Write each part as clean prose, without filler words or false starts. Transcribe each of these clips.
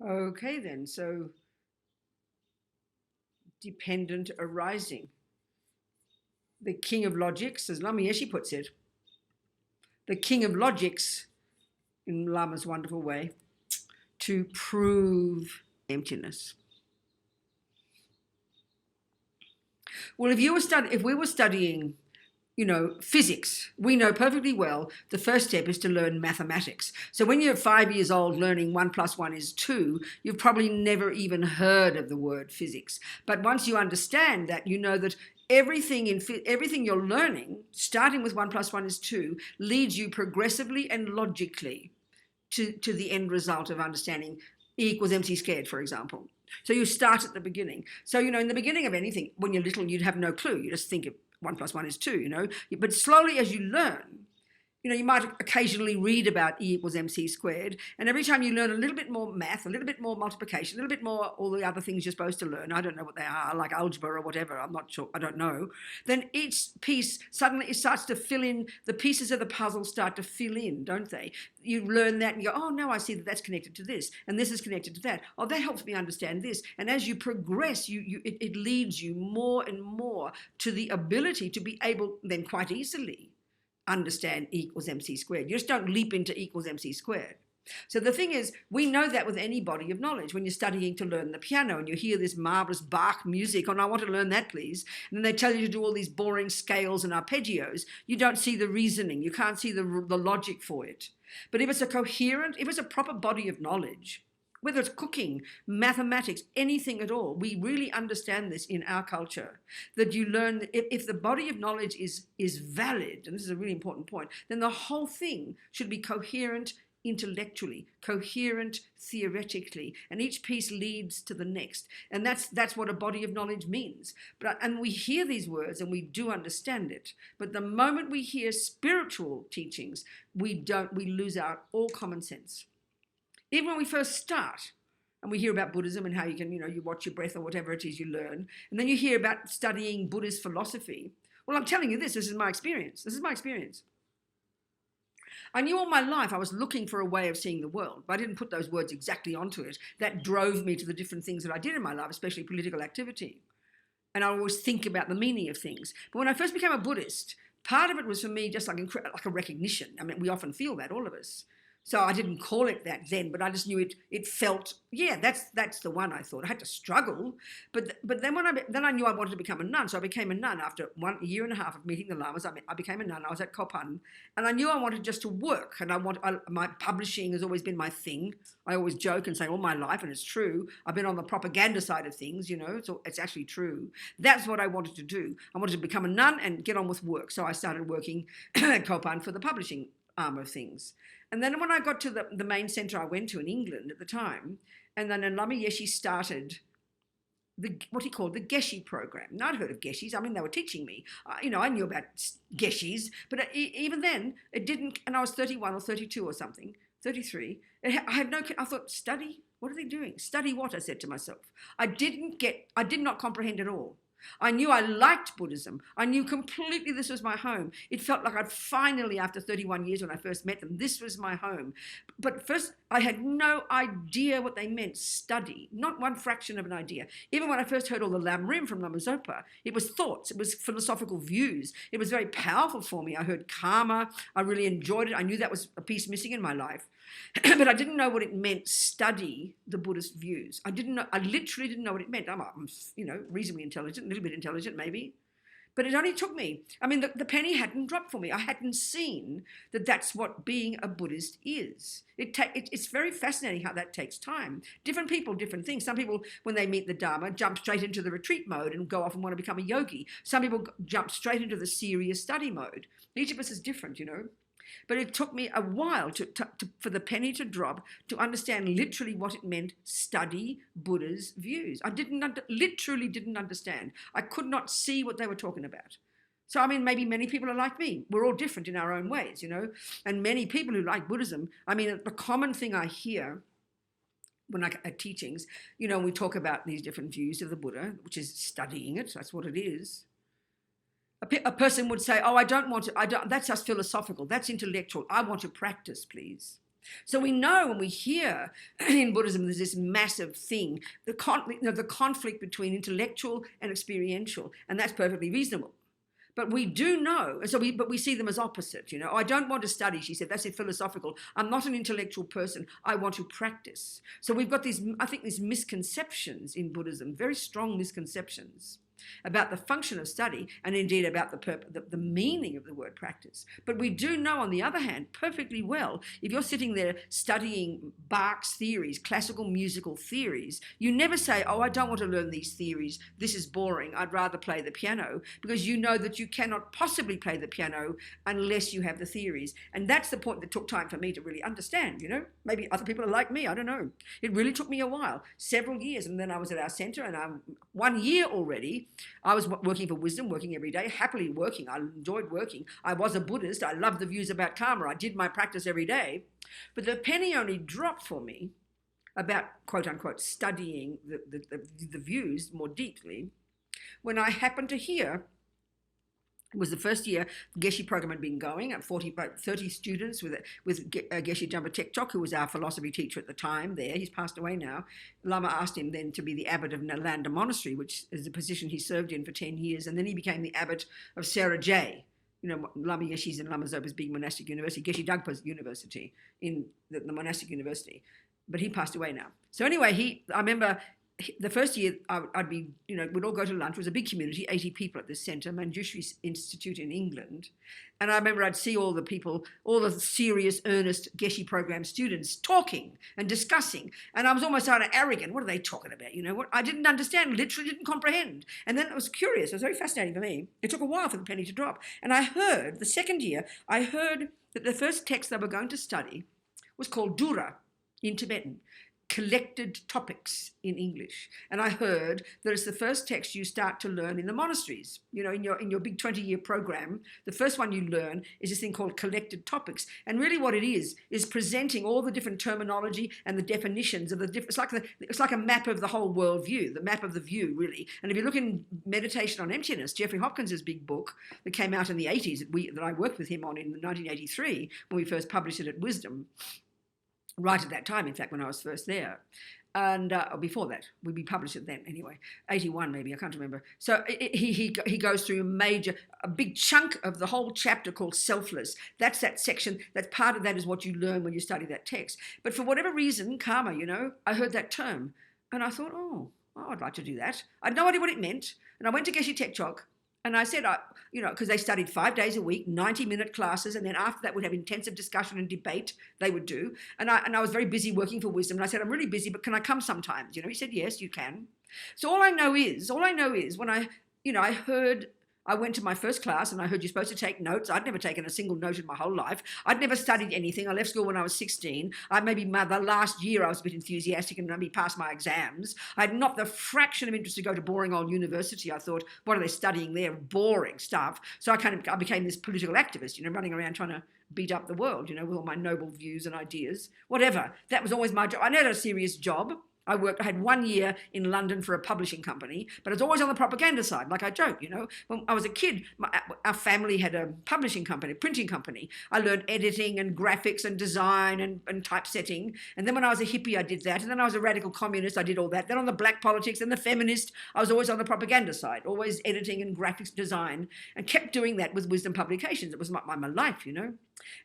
Okay, then. So, dependent arising. The king of logics, as Lama Yeshe puts it, the king of logics, in Lama's wonderful way, to prove emptiness. Well, if we were studying, physics, we know perfectly well the first step is to learn mathematics. So when you're 5 years old learning 1 + 1 is 2, you've probably never even heard of the word physics. But once you understand that, you know that everything you're learning, starting with 1 + 1 is 2, leads you progressively and logically to the end result of understanding E equals mc², for example. So you start at the beginning. So, in the beginning of anything, when you're little, you'd have no clue. You just think of 1 + 1 is 2, But slowly as you learn, you might occasionally read about E equals mc², and every time you learn a little bit more math, a little bit more multiplication, a little bit more all the other things you're supposed to learn, I don't know what they are, like algebra or whatever, I'm not sure, I don't know, then each piece, suddenly it starts to fill in, the pieces of the puzzle start to fill in, don't they? You learn that and you go, oh, now I see that that's connected to this, and this is connected to that. Oh, that helps me understand this. And as you progress, it leads you more and more to the ability to be able then quite easily understand E equals mc². You just don't leap into E equals mc². So the thing is, we know that with any body of knowledge. When you're studying to learn the piano and you hear this marvelous Bach music, and I want to learn that, please, and then they tell you to do all these boring scales and arpeggios, you don't see the reasoning. You can't see the logic for it. But if it's a proper body of knowledge, whether it's cooking, mathematics, anything at all, we really understand this in our culture, that you learn that if the body of knowledge is valid, and this is a really important point, then the whole thing should be coherent intellectually, coherent theoretically, and each piece leads to the next. And that's what a body of knowledge means. And we hear these words and we do understand it. But the moment we hear spiritual teachings, we lose out all common sense. Even when we first start and we hear about Buddhism and how you can, you watch your breath or whatever it is you learn, and then you hear about studying Buddhist philosophy. Well, I'm telling you this is my experience. This is my experience. I knew all my life I was looking for a way of seeing the world, but I didn't put those words exactly onto it. That drove me to the different things that I did in my life, especially political activity. And I always think about the meaning of things. But when I first became a Buddhist, part of it was for me just like a recognition. I mean, we often feel that, all of us. So I didn't call it that then, but I just knew it felt, yeah, that's the one, I thought. I had to struggle. But then I knew I wanted to become a nun. So I became a nun after 1 year and a half of meeting the lamas. I became a nun. I was at Kopan. And I knew I wanted just to work. And my publishing has always been my thing. I always joke and say all my life, and it's true. I've been on the propaganda side of things, so it's actually true. That's what I wanted to do. I wanted to become a nun and get on with work. So I started working at Kopan for the publishing arm of things. And then when I got to the main centre I went to in England at the time, and then Lama Yeshe started what he called the Geshe Program. Now, I'd heard of Geshes. I mean, they were teaching me. I knew about Geshes, but even then, it didn't, and I was 31 or 32 or something, 33. I thought, study? What are they doing? Study what? I said to myself. I did not comprehend at all. I knew I liked Buddhism. I knew completely this was my home. It felt like I'd finally, after 31 years when I first met them, this was my home. But first, I had no idea what they meant, study, not one fraction of an idea. Even when I first heard all the Lam Rim from Lama Zopa, it was thoughts, it was philosophical views. It was very powerful for me. I heard karma. I really enjoyed it. I knew that was a piece missing in my life. But I didn't know what it meant, study the Buddhist views. I literally didn't know what it meant. I'm reasonably intelligent, a little bit intelligent maybe. But it only took me, the penny hadn't dropped for me. I hadn't seen that that's what being a Buddhist is. It's very fascinating how that takes time. Different people, different things. Some people, when they meet the Dharma, jump straight into the retreat mode and go off and want to become a yogi. Some people jump straight into the serious study mode. Each of us is different, But it took me a while for the penny to drop to understand literally what it meant, study Buddha's views. I literally didn't understand. I could not see what they were talking about. So, maybe many people are like me. We're all different in our own ways, And many people who like Buddhism, the common thing I hear when I at teachings, we talk about these different views of the Buddha, which is studying it. That's what it is. A person would say, oh, I don't want to, that's just philosophical, that's intellectual, I want to practice, please. So we know when we hear in Buddhism there's this massive thing, the conflict between intellectual and experiential, and that's perfectly reasonable. But we do know, but we see them as opposite, you know. I don't want to study, she said, that's it, philosophical. I'm not an intellectual person, I want to practice. So we've got these, I think, these misconceptions in Buddhism, very strong misconceptions about the function of study and indeed about the meaning of the word practice. But we do know, on the other hand, perfectly well, if you're sitting there studying Bach's theories, classical musical theories, you never say, oh, I don't want to learn these theories, this is boring, I'd rather play the piano, because you know that you cannot possibly play the piano unless you have the theories. And that's the point that took time for me to really understand, you know. Maybe other people are like me, I don't know. It really took me a while, several years, and then I was at our center, and I'm 1 year already. I was working for wisdom, working every day, happily working. I enjoyed working. I was a Buddhist. I loved the views about karma. I did my practice every day. But the penny only dropped for me about, quote unquote, studying the views more deeply when I happened to hear, it was the first year the Geshe Program had been going, at 30 students with Geshe Tek, who was our philosophy teacher at the time there. He's passed away now. Lama asked him then to be the abbot of Nalanda Monastery, which is the position he served in for 10 years. And then he became the abbot of Sarah J. You know, Lama Yeshe's and Lama Zopa's big monastic university, Geshe Dagpa's university, in the monastic university. But he passed away now. So anyway, I remember the first year I'd be, you know, we'd all go to lunch. It was a big community, 80 people at this centre, Manjushri Institute in England. And I remember I'd see all the people, all the serious, earnest Geshe Program students talking and discussing. And I was almost kind of arrogant. What are they talking about? You know, what I didn't understand, literally didn't comprehend. And then it was curious. It was very fascinating for me. It took a while for the penny to drop. And I heard, the second year, I heard that the first text they were going to study was called Dura in Tibetan, collected topics in English. And I heard that it's the first text you start to learn in the monasteries. You know, in your big 20-year program, the first one you learn is this thing called collected topics. And really what it is presenting all the different terminology and the definitions of the different, it's like a map of the whole worldview, the map of the view, really. And if you look in Meditation on Emptiness, Jeffrey Hopkins's big book that came out in the 80s that I worked with him on in 1983 when we first published it at Wisdom, right at that time, in fact, when I was first there. And or before that, we published it then anyway, 81 maybe, I can't remember. So he goes through a big chunk of the whole chapter called Selfless. That's that section, that part of that is what you learn when you study that text. But for whatever reason, karma, you know, I heard that term. And I thought, oh, I'd like to do that. I had no idea what it meant. And I went to Geshe Tek, and I said, you know, because they studied 5 days a week, 90-minute classes, and then after that would have intensive discussion and debate they would do. And I was very busy working for Wisdom, and I said, I'm really busy, but can I come sometimes? You know, he said, yes, you can. So all I know is when I went to my first class and I heard you're supposed to take notes. I'd never taken a single note in my whole life. I'd never studied anything. I left school when I was 16. The last year I was a bit enthusiastic and maybe passed my exams. I had not the fraction of interest to go to boring old university. I thought, what are they studying there? Boring stuff. So I became this political activist, you know, running around trying to beat up the world, you know, with all my noble views and ideas. Whatever. That was always my job. I never had a serious job. I had 1 year in London for a publishing company, but it's always on the propaganda side, like I joke, you know. When I was a kid, our family had a publishing company, a printing company. I learned editing and graphics and design and typesetting. And then when I was a hippie, I did that. And then I was a radical communist, I did all that. Then on the black politics and the feminist, I was always on the propaganda side, always editing and graphics design, and kept doing that with Wisdom Publications. It was my life, you know.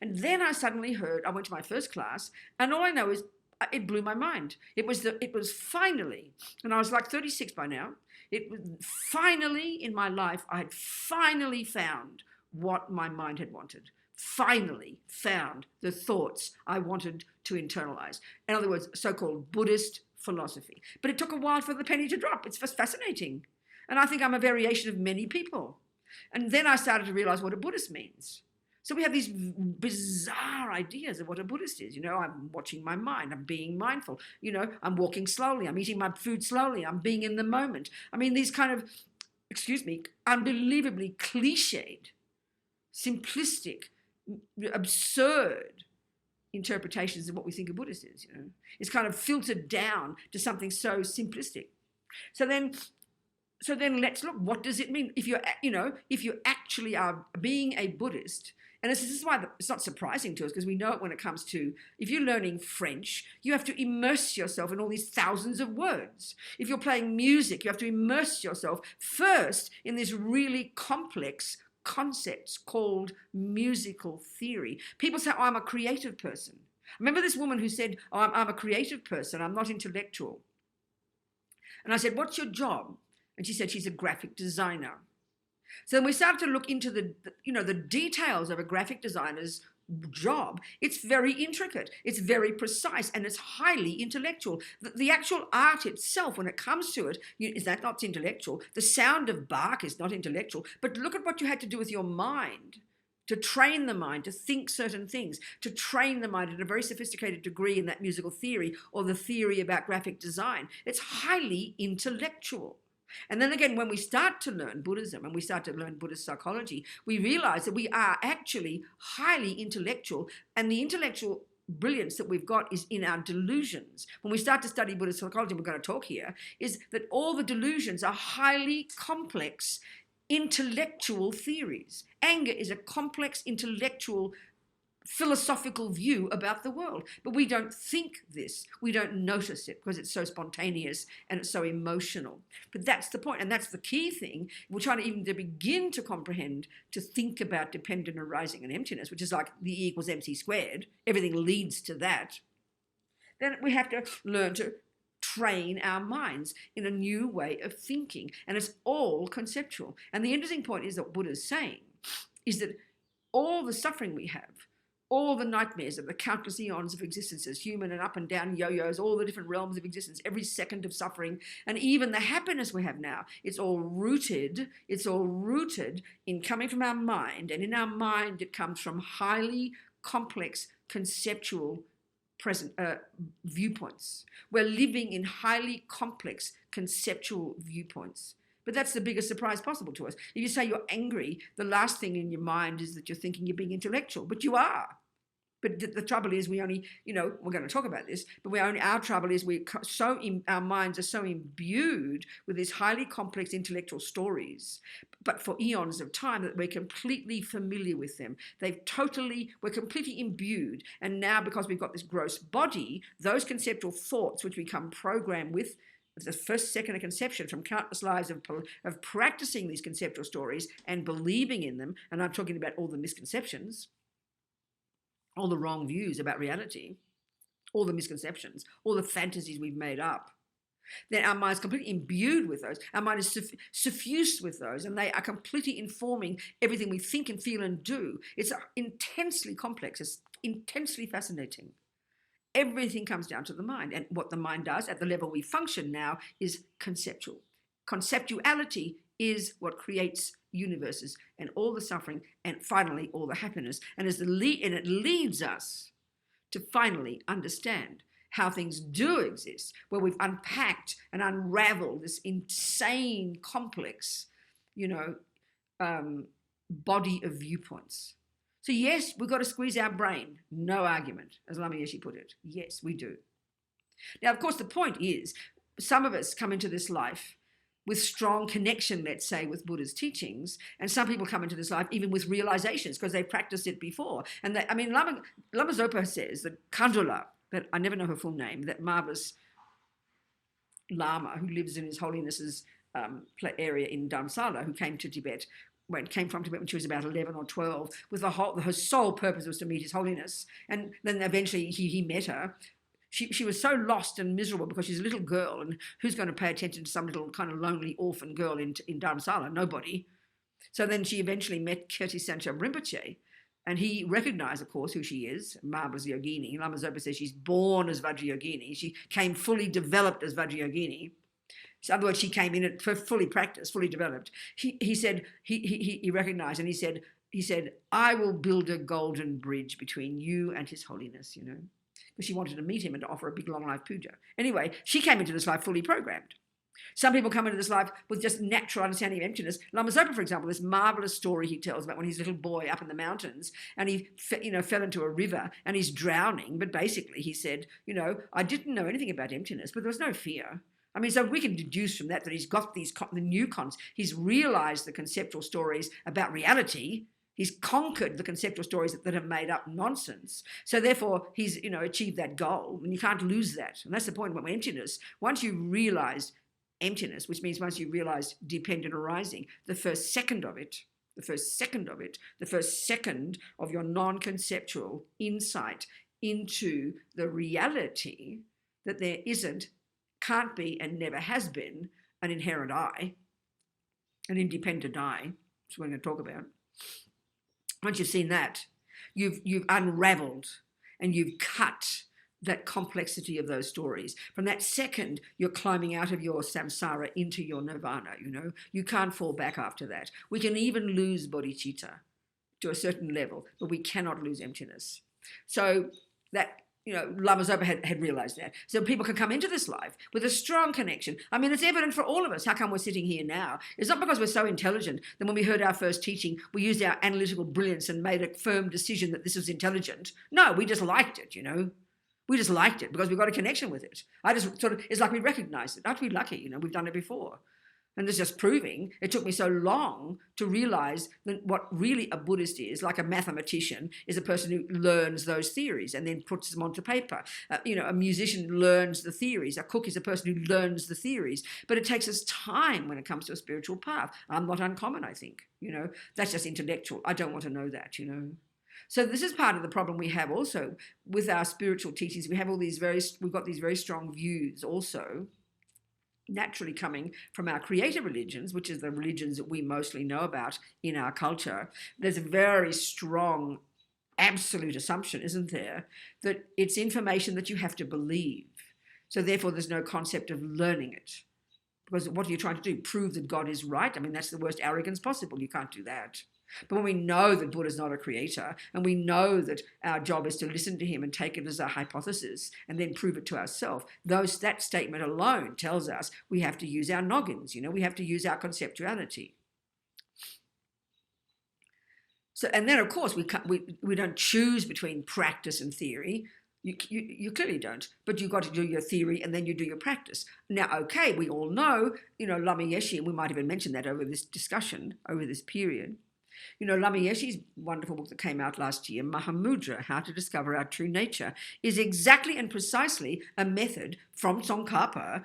And then I suddenly heard, I went to my first class, and all I know is, it blew my mind. It was finally, and I was like 36 by now, it was finally in my life, I had finally found what my mind had wanted. Finally found the thoughts I wanted to internalize. In other words, so-called Buddhist philosophy. But it took a while for the penny to drop. It's just fascinating. And I think I'm a variation of many people. And then I started to realize what a Buddhist means. So we have these bizarre ideas of what a Buddhist is. You know, I'm watching my mind. I'm being mindful. You know, I'm walking slowly. I'm eating my food slowly. I'm being in the moment. I mean, these kind of, unbelievably cliched, simplistic, absurd interpretations of what we think a Buddhist is, you know. It's kind of filtered down to something so simplistic. So then let's look, what does it mean? If you actually are being a Buddhist, And this is why it's not surprising to us, because we know it when it comes to, if you're learning French, you have to immerse yourself in all these thousands of words. If you're playing music, you have to immerse yourself first in this really complex concepts called musical theory. People say, oh, I'm a creative person. Remember this woman who said, oh, I'm a creative person, I'm not intellectual. And I said, what's your job? And she said, she's a graphic designer. So then we started to look into the details of a graphic designer's job. It's very intricate, it's very precise, and it's highly intellectual. The actual art itself, when it comes to it, is that not intellectual? The sound of Bach is not intellectual, but look at what you had to do with your mind to train the mind to think certain things, to train the mind at a very sophisticated degree in that musical theory or the theory about graphic design. It's highly intellectual. And then again, when we start to learn Buddhism and we start to learn Buddhist psychology, we realize that we are actually highly intellectual, and the intellectual brilliance that we've got is in our delusions. When we start to study Buddhist psychology, and we're going to talk here, is that all the delusions are highly complex intellectual theories. Anger is a complex intellectual philosophical view about the world, but we don't think this, we don't notice it because it's so spontaneous and it's so emotional. But that's the point, and that's the key thing. We're trying to even to begin to comprehend, to think about dependent arising and emptiness, which is like the E equals MC squared. Everything leads to that. Then we have to learn to train our minds in a new way of thinking, and it's all conceptual. And the interesting point is that Buddha's saying is that all the suffering we have, all the nightmares of the countless eons of existences, human and up and down yo-yos, all the different realms of existence, every second of suffering, and even the happiness we have now, it's all rooted in coming from our mind. And in our mind, it comes from highly complex conceptual viewpoints. We're living in highly complex conceptual viewpoints. But that's the biggest surprise possible to us. If you say you're angry, the last thing in your mind is that you're thinking you're being intellectual, but you are. But the trouble is, we only, we're going to talk about this, but our trouble is our minds are so imbued with these highly complex intellectual stories, but for eons of time, that we're completely familiar with them. We're completely imbued. And now, because we've got this gross body, those conceptual thoughts, which we become programmed with the first second of conception, from countless lives of practicing these conceptual stories and believing in them, and I'm talking about all the misconceptions, all the wrong views about reality, all the misconceptions, all the fantasies we've made up, then our mind is completely imbued with those. Our mind is suffused with those, and they are completely informing everything we think and feel and do. It's intensely complex. It's intensely fascinating. Everything comes down to the mind, and what the mind does at the level we function now is conceptual. Conceptuality is what creates universes and all the suffering and finally all the happiness. And it leads us to finally understand how things do exist, where we've unpacked and unraveled this insane, complex, body of viewpoints. So yes, we've got to squeeze our brain. No argument, as Lama Yeshe put it. Yes, we do. Now, of course, the point is, some of us come into this life with strong connection, let's say, with Buddha's teachings, and some people come into this life even with realizations because they've practiced it before. And Lama Zopa says that Kandula, that I never know her full name, that marvelous Lama who lives in His Holiness's area in Dharamsala, who came from Tibet when she was about 11 or 12, with her sole purpose was to meet His Holiness. And then eventually he met her. She was so lost and miserable because she's a little girl, and who's going to pay attention to some little kind of lonely orphan girl in Dharamsala? Nobody. So then she eventually met Kirti Sanchab Rinpoche, and he recognized, of course, who she is, marvelous yogini. Lama Zopa says she's born as Vajrayogini. She came fully developed as Vajrayogini. So in other words, she came in fully practiced, fully developed. He said, he recognized, and he said, I will build a golden bridge between you and His Holiness, because she wanted to meet him and to offer a big long life puja. Anyway, she came into this life fully programmed. Some people come into this life with just natural understanding of emptiness. Lama Zopa, for example, this marvelous story he tells about when he's a little boy up in the mountains and he fell into a river and he's drowning. But basically he said, I didn't know anything about emptiness, but there was no fear. So we can deduce from that he's got he's realized the conceptual stories about reality, He's conquered the conceptual stories that have made up nonsense. So therefore, he's, achieved that goal, and you can't lose that. And that's the point about emptiness. Once you realize emptiness, which means once you realize dependent arising, the first second of your non-conceptual insight into the reality that there isn't, can't be, and never has been an inherent I, an independent I, which we're going to talk about. Once you've seen that, you've unraveled and you've cut that complexity of those stories. From that second, you're climbing out of your samsara into your nirvana, You can't fall back after that. We can even lose bodhicitta to a certain level, but we cannot lose emptiness. So that, Lama Zopa had realized that. So people can come into this life with a strong connection. I mean, it's evident for all of us. How come we're sitting here now? It's not because we're so intelligent that when we heard our first teaching, we used our analytical brilliance and made a firm decision that this was intelligent. No, we just liked it, We just liked it because we got a connection with it. It's like we recognized it. Aren't we lucky? We've done it before. And it's just proving, it took me so long to realize that what really a Buddhist is, like a mathematician, is a person who learns those theories and then puts them onto paper. A musician learns the theories. A cook is a person who learns the theories. But it takes us time when it comes to a spiritual path. I'm not uncommon, I think. That's just intellectual. I don't want to know that, So this is part of the problem we have also with our spiritual teachings. We've got these very strong views also, naturally coming from our creator religions, which is the religions that we mostly know about in our culture. There's a very strong absolute assumption, isn't there, that it's information that you have to believe. So therefore, there's no concept of learning it. Because what are you trying to do? Prove that God is right? I mean, that's the worst arrogance possible. You can't do that. But when we know that Buddha's not a creator, and we know that our job is to listen to him and take it as a hypothesis and then prove it to ourselves, that statement alone tells us we have to use our noggins, we have to use our conceptuality. So, and then of course we don't choose between practice and theory. You clearly don't, but you've got to do your theory and then you do your practice. Now, okay, we all know, Lama Yeshe, and we might even mention that over this discussion, over this period. Lama Yeshe's wonderful book that came out last year, Mahamudra, How to Discover Our True Nature, is exactly and precisely a method from Tsongkhapa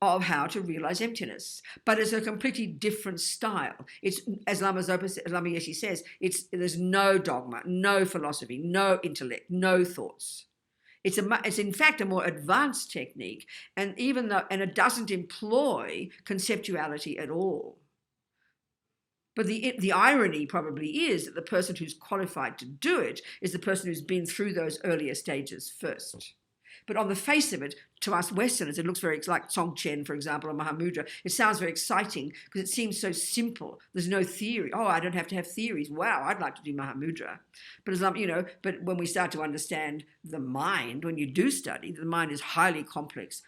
of how to realize emptiness. But it's a completely different style. It's, as Lama Yeshe says, there's no dogma, no philosophy, no intellect, no thoughts. It's in fact a more advanced technique, and it doesn't employ conceptuality at all. But the irony probably is that the person who's qualified to do it is the person who's been through those earlier stages first. But on the face of it, to us Westerners, it looks very, like Chen, for example, or Mahamudra, it sounds very exciting because it seems so simple. There's no theory. Oh, I don't have to have theories. Wow, I'd like to do Mahamudra. But when we start to understand the mind, when you do study, the mind is highly complex,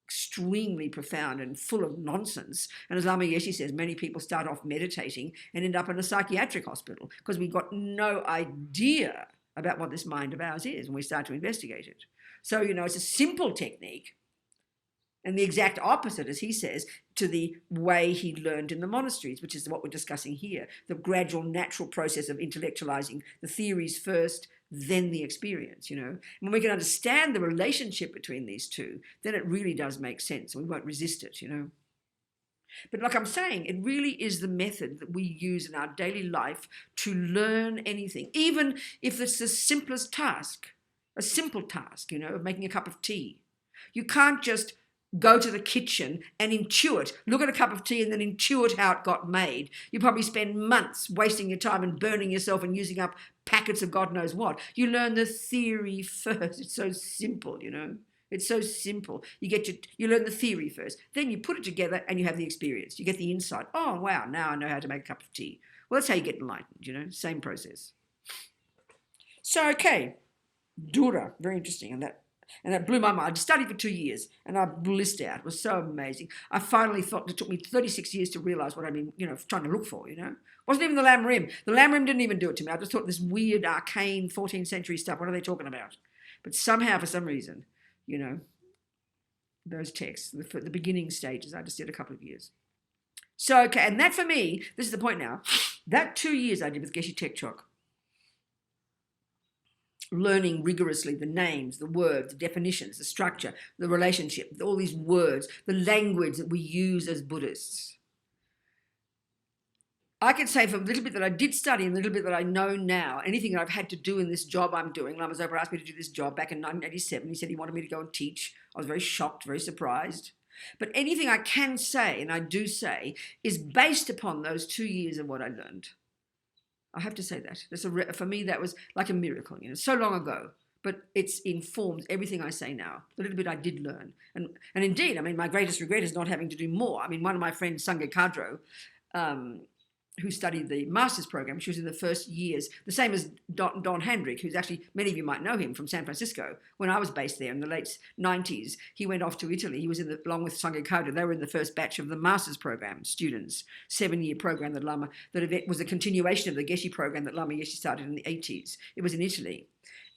extremely profound and full of nonsense. And as Lama Yeshe says, many people start off meditating and end up in a psychiatric hospital because we've got no idea about what this mind of ours is when we start to investigate it. So, it's a simple technique and the exact opposite, as he says, to the way he learned in the monasteries, which is what we're discussing here, the gradual natural process of intellectualizing the theories first, then the experience, When we can understand the relationship between these two, then it really does make sense. We won't resist it, But like I'm saying, it really is the method that we use in our daily life to learn anything, even if it's the simplest task, a simple task, of making a cup of tea. You can't just go to the kitchen and intuit, look at a cup of tea and then intuit how it got made. You probably spend months wasting your time and burning yourself and using up packets of God knows what. You learn the theory first. It's so simple, It's so simple. You learn the theory first. Then you put it together and you have the experience. You get the insight. Oh, wow, now I know how to make a cup of tea. Well, that's how you get enlightened, same process. So, okay, Dura, very interesting. And that blew my mind. I studied for 2 years and I blissed out. It was so amazing. I finally thought it took me 36 years to realize what I'd been, trying to look for, Wasn't even the Lam Rim. The Lam Rim didn't even do it to me. I just thought this weird, arcane 14th century stuff. What are they talking about? But somehow, for some reason, those texts, the beginning stages, I just did a couple of years. So, okay, and that for me, this is the point now, that 2 years I did with Geshe Tekchok learning rigorously the names, the words, the definitions, the structure, the relationship, all these words, the language that we use as Buddhists. I can say from a little bit that I did study and a little bit that I know now, anything that I've had to do in this job I'm doing, Lama Zopa asked me to do this job back in 1987. He said he wanted me to go and teach. I was very shocked, very surprised. But anything I can say, and I do say, is based upon those 2 years of what I learned. I have to say that. For me, that was like a miracle, so long ago. But it's informed everything I say now, the little bit I did learn. And indeed, I mean, my greatest regret is not having to do more. I mean, one of my friends, Sangha Kadro, who studied the master's program, she was in the first years, the same as Don Hendrick, who's actually, many of you might know him from San Francisco. When I was based there in the late 90s, he went off to Italy. He was along with Sangha Kadro, they were in the first batch of the master's program students, 7-year program that was a continuation of the Geshe program that Lama Yeshe started in the 80s. It was in Italy.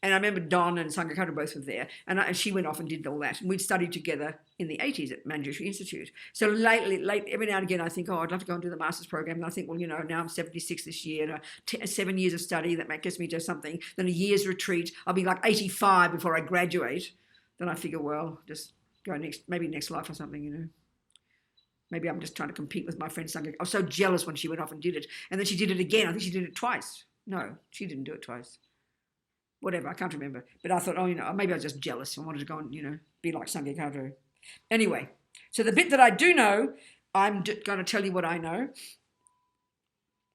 And I remember Don and Sangha Kadro both were there. And she went off and did all that. And we'd studied together in the 80s at Manjushri Institute. So late, every now and again, I think, I'd love to go and do the master's program. And I think, well, now I'm 76 this year. And 7 years of study, that gets me to something. Then a year's retreat. I'll be like 85 before I graduate. Then I figure, well, just go maybe next life or something, Maybe I'm just trying to compete with my friend Sangha. I was so jealous when she went off and did it. And then she did it again. I think she did it twice. No, she didn't do it twice. Whatever, I can't remember. But I thought, maybe I was just jealous. I wanted to go and, be like Sangha Kadro. Anyway, so the bit that I do know, I'm going to tell you what I know.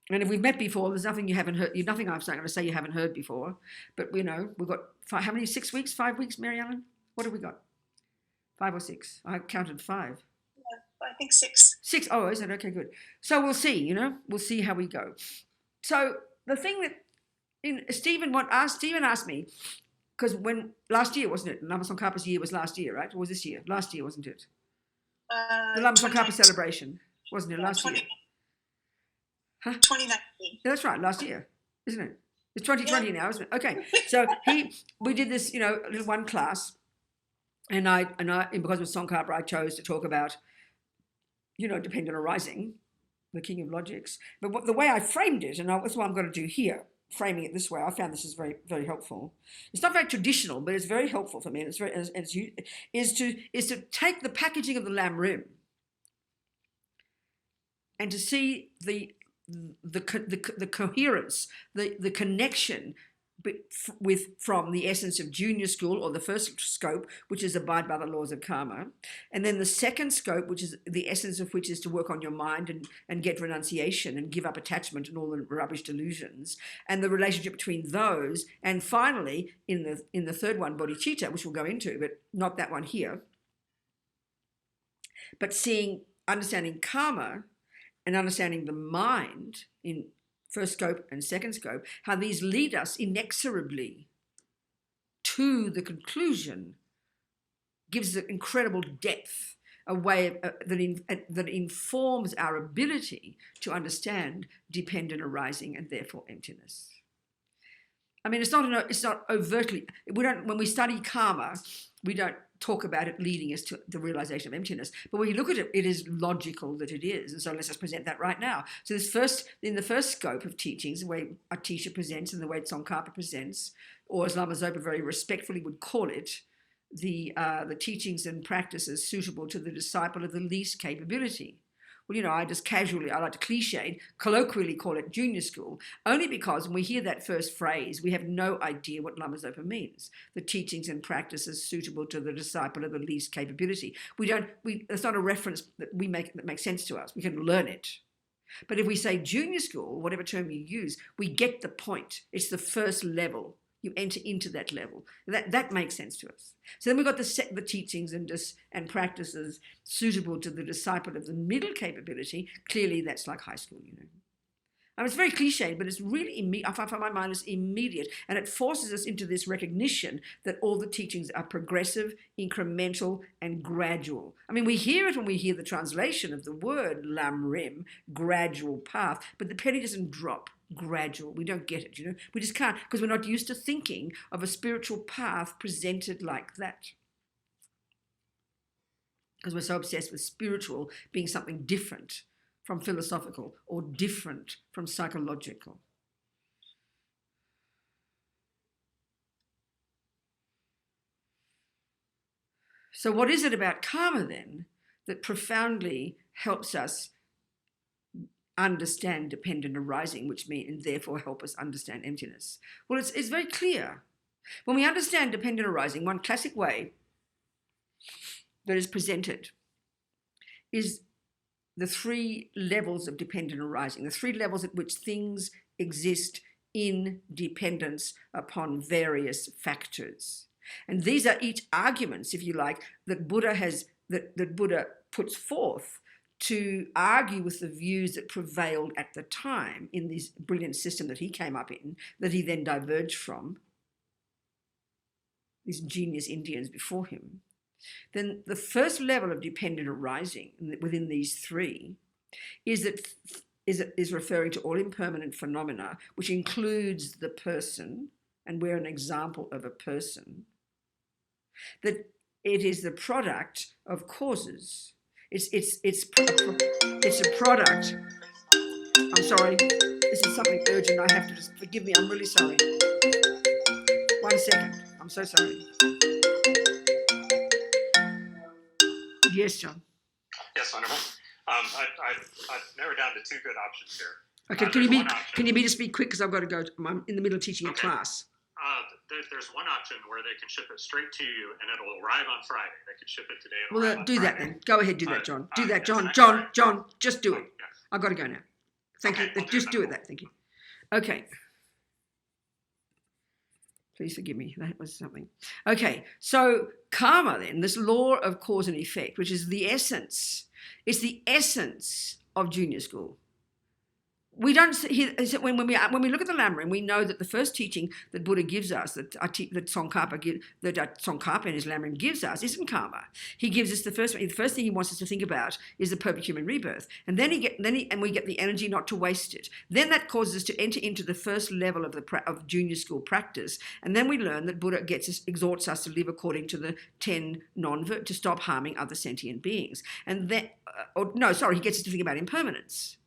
And if we've met before, there's nothing you haven't heard. Nothing I'm going to say you haven't heard before. But, we've got how many, 6 weeks, 5 weeks, Mary Ellen? What have we got? 5 or 6? I counted 5. Yeah, I think 6. 6, oh, is it? Okay, good. So we'll see, we'll see how we go. So the thing that, Stephen asked me, because when last year, wasn't it? Lama Tsongkhapa's year was last year, right? Or was this year? Last year, wasn't it? The Lama Tsongkhapa celebration, wasn't it? Last year. Huh? 2019. Yeah, that's right, last year, isn't it? It's 2020 now, isn't it? Okay. So we did this, little one class, and because of Tsongkhapa, I chose to talk about, dependent arising, the king of logics. But the way I framed it, and that's what I'm going to do here, framing it this way, I found this is very, very helpful. It's not very traditional, but it's very helpful for me. And is to take the packaging of the Lam Rim and to see the coherence, the connection from the essence of junior school, or the first scope, which is abide by the laws of karma, and then the second scope, which is the essence of which is to work on your mind and get renunciation and give up attachment and all the rubbish delusions, and the relationship between those, and finally in the third one, bodhicitta, which we'll go into, but not that one here, but understanding karma and understanding the mind in first scope and second scope, how these lead us inexorably to the conclusion, gives an incredible depth, a way that informs our ability to understand dependent arising and therefore emptiness. I mean, it's not overtly, when we study karma, we don't talk about it leading us to the realization of emptiness. But when you look at it, it is logical that it is. And so let's just present that right now. So in the first scope of teachings, the way Atisha presents and the way Tsongkhapa presents, or as Lama Zopa very respectfully would call it, the teachings and practices suitable to the disciple of the least capability. Well, I like to cliche, colloquially call it junior school, only because when we hear that first phrase, we have no idea what Lama Zopa means. The teachings and practices suitable to the disciple of the least capability. That's not a reference that makes sense to us. We can learn it. But if we say junior school, whatever term you use, we get the point. It's the first level. You enter into that level. That makes sense to us. So then we've got the teachings and practices suitable to the disciple of the middle capability. Clearly, that's like high school, I mean, it's very cliched, but it's really immediate. I find my mind is immediate, and it forces us into this recognition that all the teachings are progressive, incremental, and gradual. I mean, we hear it when we hear the translation of the word Lam Rim, gradual path, but the penny doesn't drop. Gradual. We don't get it, We just can't, because we're not used to thinking of a spiritual path presented like that. Because we're so obsessed with spiritual being something different from philosophical or different from psychological. So what is it about karma then that profoundly helps us understand dependent arising, which means and therefore help us understand emptiness? Well, it's very clear. When we understand dependent arising, one classic way that is presented is the 3 levels of dependent arising, the 3 levels at which things exist in dependence upon various factors. And these are each arguments, if you like, that Buddha puts forth to argue with the views that prevailed at the time in this brilliant system that he came up in, that he then diverged from, these genius Indians before him. Then the first level of dependent arising within these 3 is referring to all impermanent phenomena, which includes the person, and we're an example of a person, that it is the product of causes. It's a product. I'm sorry, this is something urgent. I have to just forgive me. I'm really sorry. 1 second. I'm so sorry. Yes, John. Yes, wonderful. I've narrowed down to 2 good options here. Okay, can you just be quick because I've got to go. I'm in the middle of teaching a class. There's one option where they can ship it straight to you and it'll arrive on Friday. They could ship it today. Well, do that then. Go ahead, do that, John. Do that, John. John, just do it. Yes. I've got to go now. Thank you. Just do it. Thank you. Okay. Please forgive me. That was something. Okay, so karma then, this law of cause and effect, which is the essence. It's the essence of junior school. We don't see, when we look at the Lamrim, we know that the first teaching that Buddha gives us, that Tsongkhapa in his Lamrim gives us, isn't karma. He gives us the first thing he wants us to think about is the perfect human rebirth, and then we get the energy not to waste it. Then that causes us to enter into the first level of junior school practice, and then we learn that Buddha exhorts us to live according to the 10 to stop harming other sentient beings, and then he gets us to think about impermanence.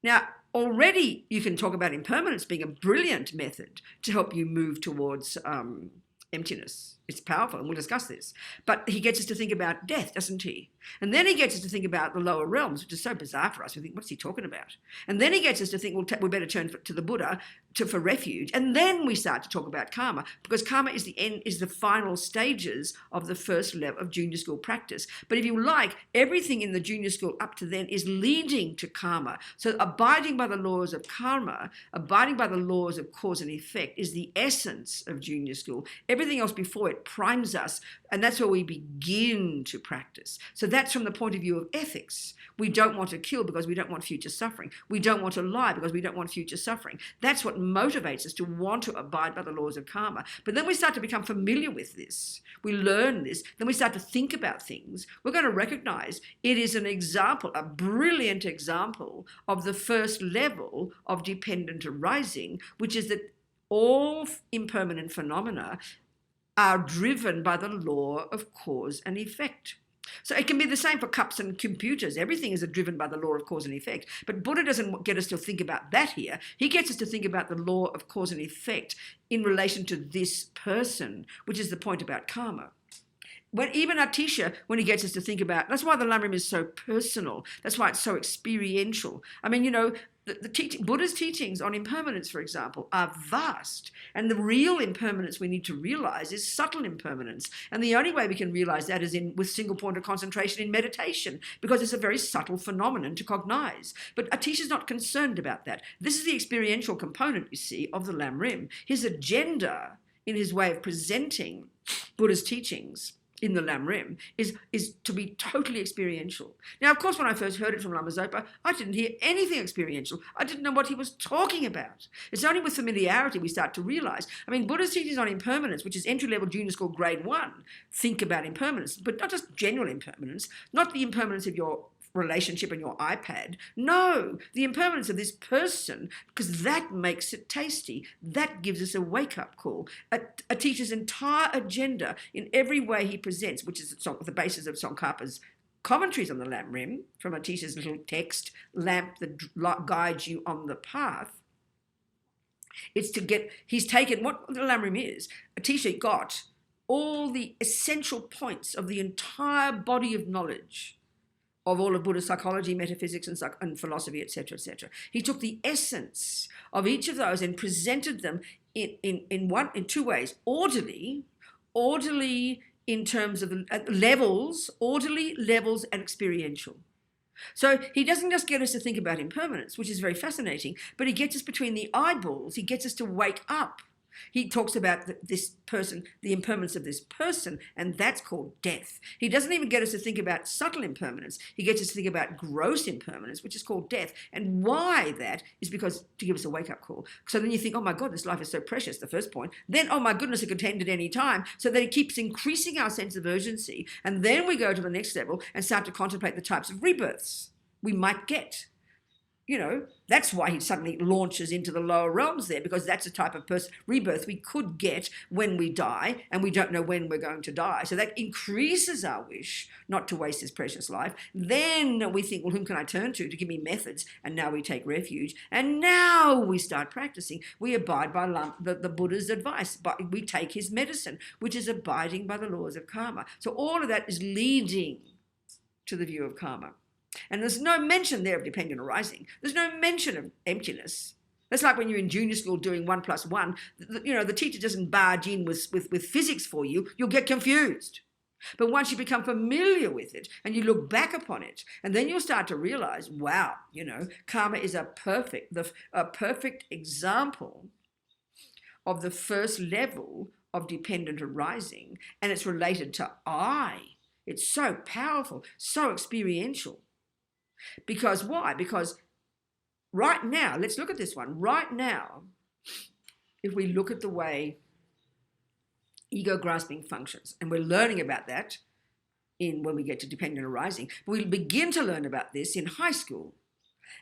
Now, already you can talk about impermanence being a brilliant method to help you move towards emptiness. It's powerful, and we'll discuss this. But he gets us to think about death, doesn't he? And then he gets us to think about the lower realms, which is so bizarre for us. We think, what's he talking about? And then he gets us to think, we better turn to the Buddha for refuge. And then we start to talk about karma, because karma is the final stages of the first level of junior school practice. But if you like, everything in the junior school up to then is leading to karma. So abiding by the laws of karma, abiding by the laws of cause and effect is the essence of junior school. Everything else before it primes us, and that's where we begin to practice. So that's from the point of view of ethics. We don't want to kill because we don't want future suffering. We don't want to lie because we don't want future suffering. That's what motivates us to want to abide by the laws of karma. But then we start to become familiar with this. We learn this. Then we start to think about things. We're going to recognize it is an example, a brilliant example of the first level of dependent arising, which is that all impermanent phenomena are driven by the law of cause and effect. So it can be the same for cups and computers. Everything is driven by the law of cause and effect. But Buddha doesn't get us to think about that here. He gets us to think about the law of cause and effect in relation to this person, which is the point about karma. Even Atisha, when he gets us to think about, that's why the Lamrim is so personal. That's why it's so experiential. I mean, Buddha's teachings on impermanence, for example, are vast. And the real impermanence we need to realize is subtle impermanence. And the only way we can realize that is with single point of concentration in meditation, because it's a very subtle phenomenon to cognize. But Atisha's not concerned about that. This is the experiential component, you see, of the Lamrim. His agenda in his way of presenting Buddha's teachings in the Lamrim is to be totally experiential. Now, of course, when I first heard it from Lama Zopa, I didn't hear anything experiential. I didn't know what he was talking about. It's only with familiarity we start to realize. I mean, Buddha's teachings on impermanence, which is entry-level junior school grade 1, think about impermanence, but not just general impermanence, not the impermanence of your relationship and your iPad. No, the impermanence of this person, because that makes it tasty. That gives us a wake-up call. A teacher's entire agenda in every way he presents, which is the basis of Tsongkhapa's commentaries on the Lamrim, from a teacher's little text, lamp that guides you on the path. It's to get, he's taken what the Lamrim is. A teacher got all the essential points of the entire body of knowledge of all of Buddhist psychology, metaphysics, and philosophy, etc., etc. He took the essence of each of those and presented them in two ways: orderly in terms of levels, orderly levels, and experiential. So he doesn't just get us to think about impermanence, which is very fascinating, but he gets us between the eyeballs. He gets us to wake up. He talks about this person, the impermanence of this person, and that's called death. He doesn't even get us to think about subtle impermanence. He gets us to think about gross impermanence, which is called death. And why that is because to give us a wake-up call. So then you think, oh my God, this life is so precious, the first point. Then, oh my goodness, it could end at any time. So that it keeps increasing our sense of urgency. And then we go to the next level and start to contemplate the types of rebirths we might get. You know, that's why he suddenly launches into the lower realms there, because that's the type of rebirth we could get when we die, and we don't know when we're going to die. So that increases our wish not to waste this precious life. Then we think, well, whom can I turn to give me methods? And now we take refuge. And now we start practicing. We abide by the Buddha's advice, but we take his medicine, which is abiding by the laws of karma. So all of that is leading to the view of karma. And there's no mention there of dependent arising. There's no mention of emptiness. That's like when you're in junior school doing 1 + 1. You know, the teacher doesn't barge in with physics for you. You'll get confused. But once you become familiar with it and you look back upon it, and then you'll start to realize, wow, you know, karma is a perfect example of the first level of dependent arising, and it's related to I. It's so powerful, so experiential. Because why? Because right now, let's look at this one. Right now, if we look at the way ego grasping functions, and we're learning about that when we get to dependent arising, but we'll begin to learn about this in high school.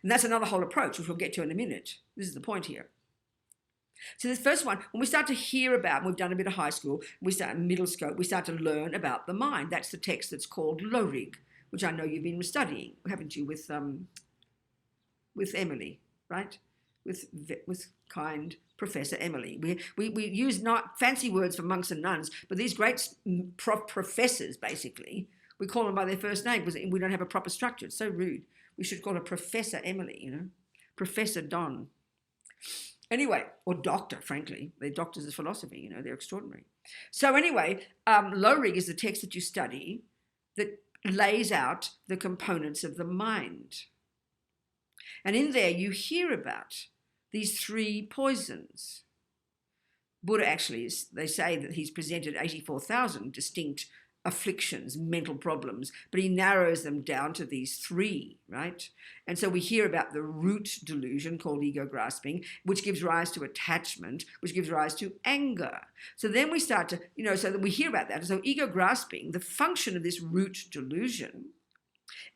And that's another whole approach, which we'll get to in a minute. This is the point here. So this first one, when we start to hear about, we've done a bit of high school, we start middle school, we start to learn about the mind. That's the text that's called Lorig, which I know you've been studying, haven't you, with Emily, right? With kind Professor Emily. We use not fancy words for monks and nuns, but these great professors, basically, we call them by their first name because we don't have a proper structure. It's so rude. We should call her Professor Emily, you know, Professor Don. Anyway, or doctor, frankly. They're doctors of philosophy, you know, they're extraordinary. So anyway, Lorig is the text that you study that lays out the components of the mind. And in there you hear about these 3 poisons. Buddha actually, they say that he's presented 84,000 distinct afflictions, mental problems, but he narrows them down to these 3, right? And so we hear about the root delusion called ego grasping, which gives rise to attachment, which gives rise to anger. So then we start to, you know, so that we hear about that. So ego grasping, the function of this root delusion,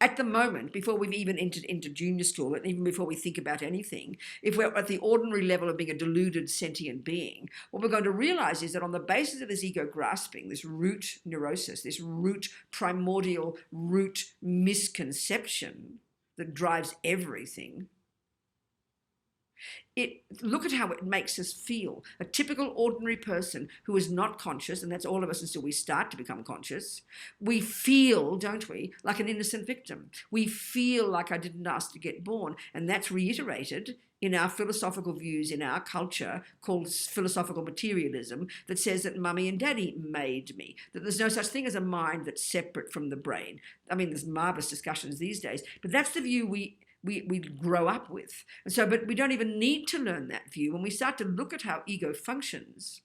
at the moment, before we've even entered into junior school, and even before we think about anything, if we're at the ordinary level of being a deluded sentient being, what we're going to realize is that on the basis of this ego grasping, this root neurosis, this root primordial root misconception that drives everything, look at how it makes us feel. A typical ordinary person who is not conscious, and that's all of us until we start to become conscious, we feel, don't we, like an innocent victim. We feel like I didn't ask to get born. And that's reiterated in our philosophical views in our culture called philosophical materialism that says that mummy and daddy made me, that there's no such thing as a mind that's separate from the brain. I mean, there's marvelous discussions these days, but that's the view we grow up with. And so, but we don't even need to learn that view. When we start to look at how ego functions,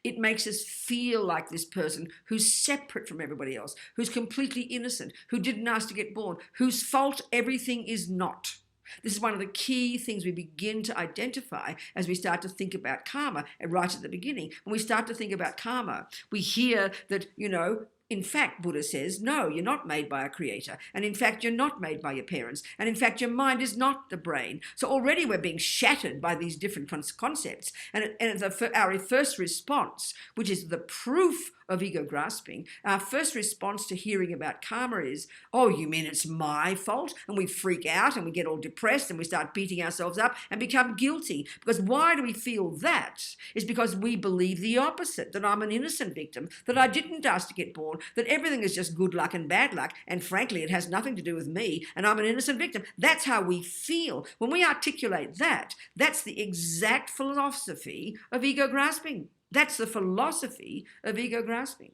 it makes us feel like this person who's separate from everybody else, who's completely innocent, who didn't ask to get born, whose fault everything is not. This is one of the key things we begin to identify as we start to think about karma. And right at the beginning, when we start to think about karma, we hear that, you know, in fact, Buddha says, no, you're not made by a creator. And in fact, you're not made by your parents. And in fact, your mind is not the brain. So already we're being shattered by these different concepts. And our first response, which is the proof of ego grasping, our first response to hearing about karma is, oh, you mean it's my fault? And we freak out and we get all depressed and we start beating ourselves up and become guilty. Because why do we feel that? It's because we believe the opposite, that I'm an innocent victim, that I didn't ask to get born, that everything is just good luck and bad luck, and frankly, it has nothing to do with me, and I'm an innocent victim. That's how we feel. When we articulate that, that's the exact philosophy of ego grasping. That's the philosophy of ego grasping.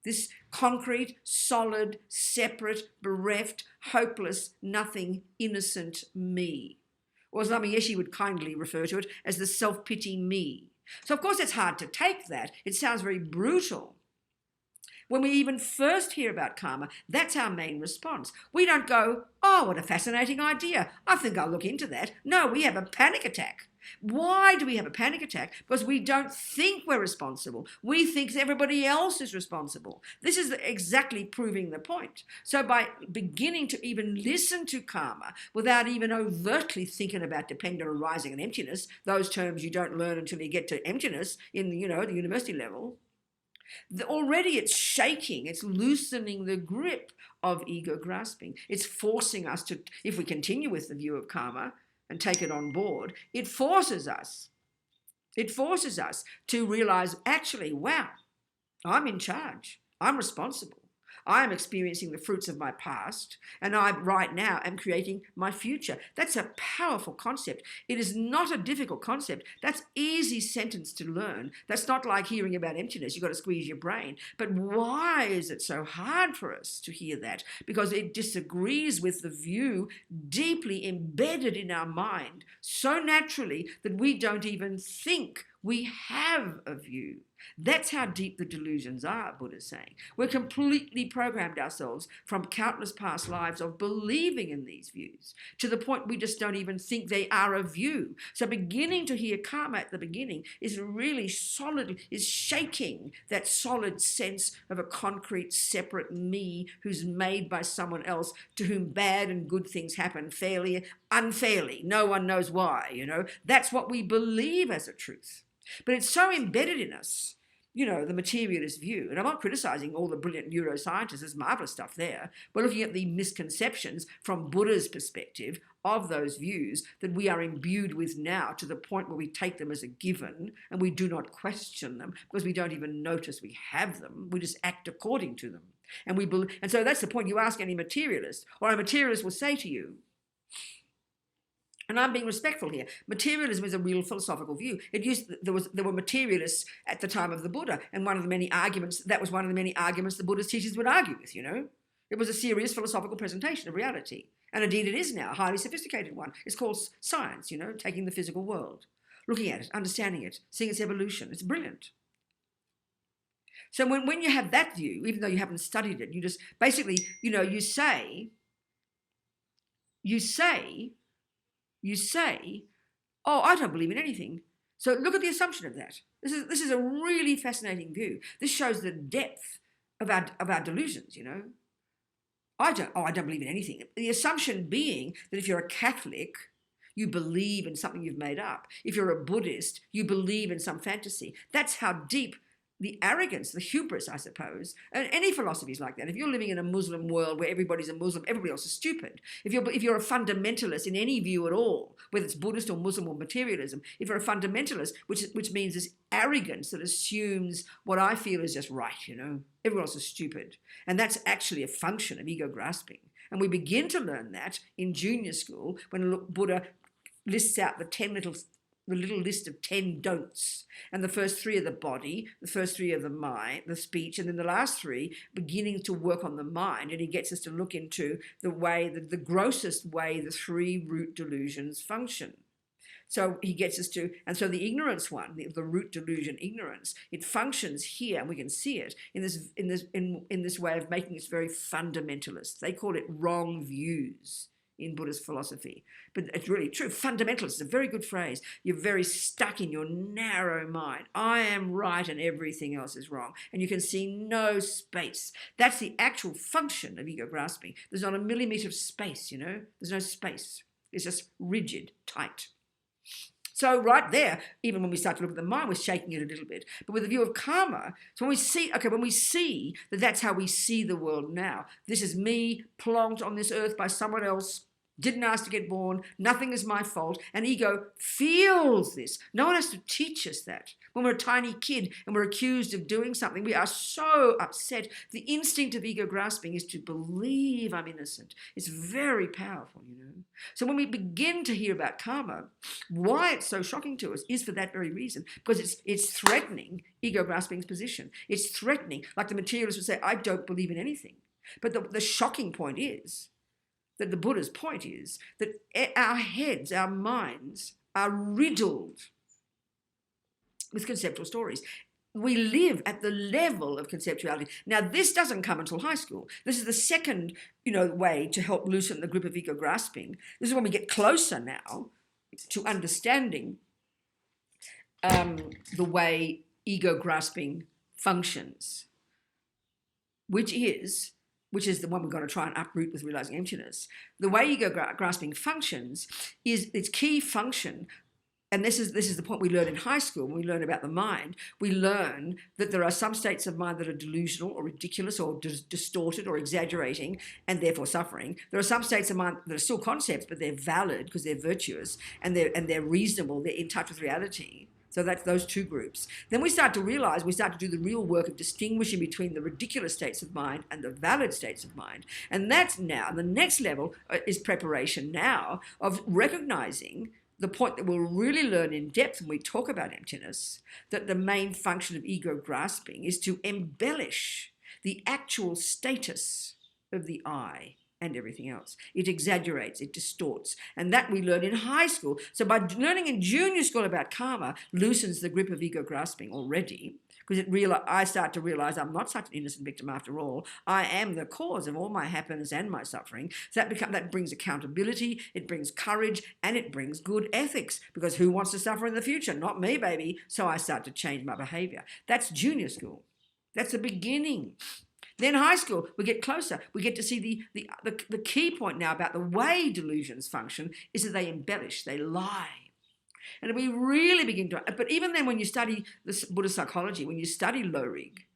This concrete, solid, separate, bereft, hopeless, nothing, innocent me. Or as Lama Yeshe would kindly refer to it as the self-pity me. So of course it's hard to take that. It sounds very brutal. When we even first hear about karma, that's our main response. We don't go, oh, what a fascinating idea. I think I'll look into that. No, we have a panic attack. Why do we have a panic attack? Because we don't think we're responsible. We think everybody else is responsible. This is exactly proving the point. So by beginning to even listen to karma without even overtly thinking about dependent arising and emptiness, those terms you don't learn until you get to emptiness in, the university level, already it's shaking, it's loosening the grip of ego grasping. It's forcing us to, if we continue with the view of karma and take it on board, it forces us to realize, actually, wow, I'm in charge. I'm responsible. I am experiencing the fruits of my past, and I right now am creating my future. That's a powerful concept. It is not a difficult concept. That's easy sentence to learn. That's not like hearing about emptiness. You've got to squeeze your brain. But why is it so hard for us to hear that? Because it disagrees with the view deeply embedded in our mind so naturally that we don't even think we have a view. That's how deep the delusions are, Buddha's saying. We're completely programmed ourselves from countless past lives of believing in these views to the point we just don't even think they are a view. So beginning to hear karma at the beginning is really solid, is shaking that solid sense of a concrete separate me who's made by someone else to whom bad and good things happen fairly, unfairly. No one knows why, That's what we believe as a truth. But it's so embedded in us, the materialist view. And I'm not criticizing all the brilliant neuroscientists. There's marvelous stuff there. We're looking at the misconceptions from Buddha's perspective of those views that we are imbued with now to the point where we take them as a given and we do not question them because we don't even notice we have them. We just act according to them. And so that's the point. You ask any materialist, or a materialist will say to you, and I'm being respectful here, materialism is a real philosophical view. There were materialists at the time of the Buddha, and that was one of the many arguments the Buddha's teachers would argue with, It was a serious philosophical presentation of reality. And indeed it is now, a highly sophisticated one. It's called science, taking the physical world, looking at it, understanding it, seeing its evolution. It's brilliant. So when you have that view, even though you haven't studied it, you just basically, you say, oh, I don't believe in anything. So look at the assumption of that. This is a really fascinating view. This shows the depth of our delusions, I don't believe in anything. The assumption being that if you're a Catholic, you believe in something you've made up. If you're a Buddhist, you believe in some fantasy. That's how deep the arrogance, the hubris, I suppose, and any philosophy is like that. If you're living in a Muslim world where everybody's a Muslim, everybody else is stupid. If you're a fundamentalist in any view at all, whether it's Buddhist or Muslim or materialism, if you're a fundamentalist, which means this arrogance that assumes what I feel is just right, everyone else is stupid. And that's actually a function of ego grasping. And we begin to learn that in junior school when Buddha lists out the little list of 10 don'ts. And the first 3 are the body, the first 3 are the mind, the speech, and then the last 3 beginning to work on the mind. And he gets us to look into the grossest way the 3 root delusions function. So he gets us to, and so the ignorance one, the root delusion, ignorance, it functions here, and we can see it in this way of making us very fundamentalist. They call it wrong views in Buddhist philosophy. But it's really true. Fundamentalist is a very good phrase. You're very stuck in your narrow mind. I am right and everything else is wrong. And you can see no space. That's the actual function of ego grasping. There's not a millimeter of space, There's no space. It's just rigid, tight. So right there, even when we start to look at the mind, we're shaking it a little bit. But with the view of karma, so when we see that that's how we see the world now. This is me plonked on this earth by someone else, didn't ask to get born, nothing is my fault, and ego feels this. No one has to teach us that. When we're a tiny kid and we're accused of doing something, we are so upset. The instinct of ego grasping is to believe I'm innocent. It's very powerful, you know. So when we begin to hear about karma, why it's so shocking to us is for that very reason, because it's threatening ego grasping's position. It's threatening, like the materialists would say, I don't believe in anything. But the shocking point is, that the Buddha's point is that our heads, our minds are riddled with conceptual stories. We live at the level of conceptuality. Now, this doesn't come until high school. This is the second, way to help loosen the grip of ego grasping. This is when we get closer now to understanding the way ego grasping functions, which is the one we're going to try and uproot with realizing emptiness. The way ego grasping functions is its key function, and this is the point we learn in high school when we learn about the mind. We learn that there are some states of mind that are delusional or ridiculous or distorted or exaggerating and therefore suffering. There are some states of mind that are still concepts, but they're valid because they're virtuous and they're reasonable, they're in touch with reality. So that's those two groups. Then we start to realize, we start to do the real work of distinguishing between the ridiculous states of mind and the valid states of mind. And that's now, the next level is preparation now of recognizing the point that we'll really learn in depth when we talk about emptiness, that the main function of ego grasping is to embellish the actual status of the I and everything else. It exaggerates, it distorts. And that we learn in high school. So by learning in junior school about karma loosens the grip of ego grasping already, because I start to realize I'm not such an innocent victim after all. I am the cause of all my happiness and my suffering. So that brings accountability, it brings courage, and it brings good ethics, because who wants to suffer in the future? Not me, baby. So I start to change my behavior. That's junior school. That's the beginning. Then high school, we get closer. We get to see the key point now about the way delusions function is that they embellish, they lie. And we really begin to, but even then when you study this Buddhist psychology, when you study Lorig,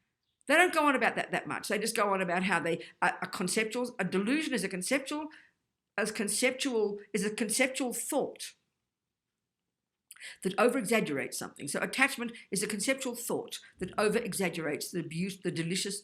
they don't go on about that much. They just go on about how they are conceptual. A delusion is a conceptual thought that over-exaggerates something. So attachment is a conceptual thought that over-exaggerates the abuse, the delicious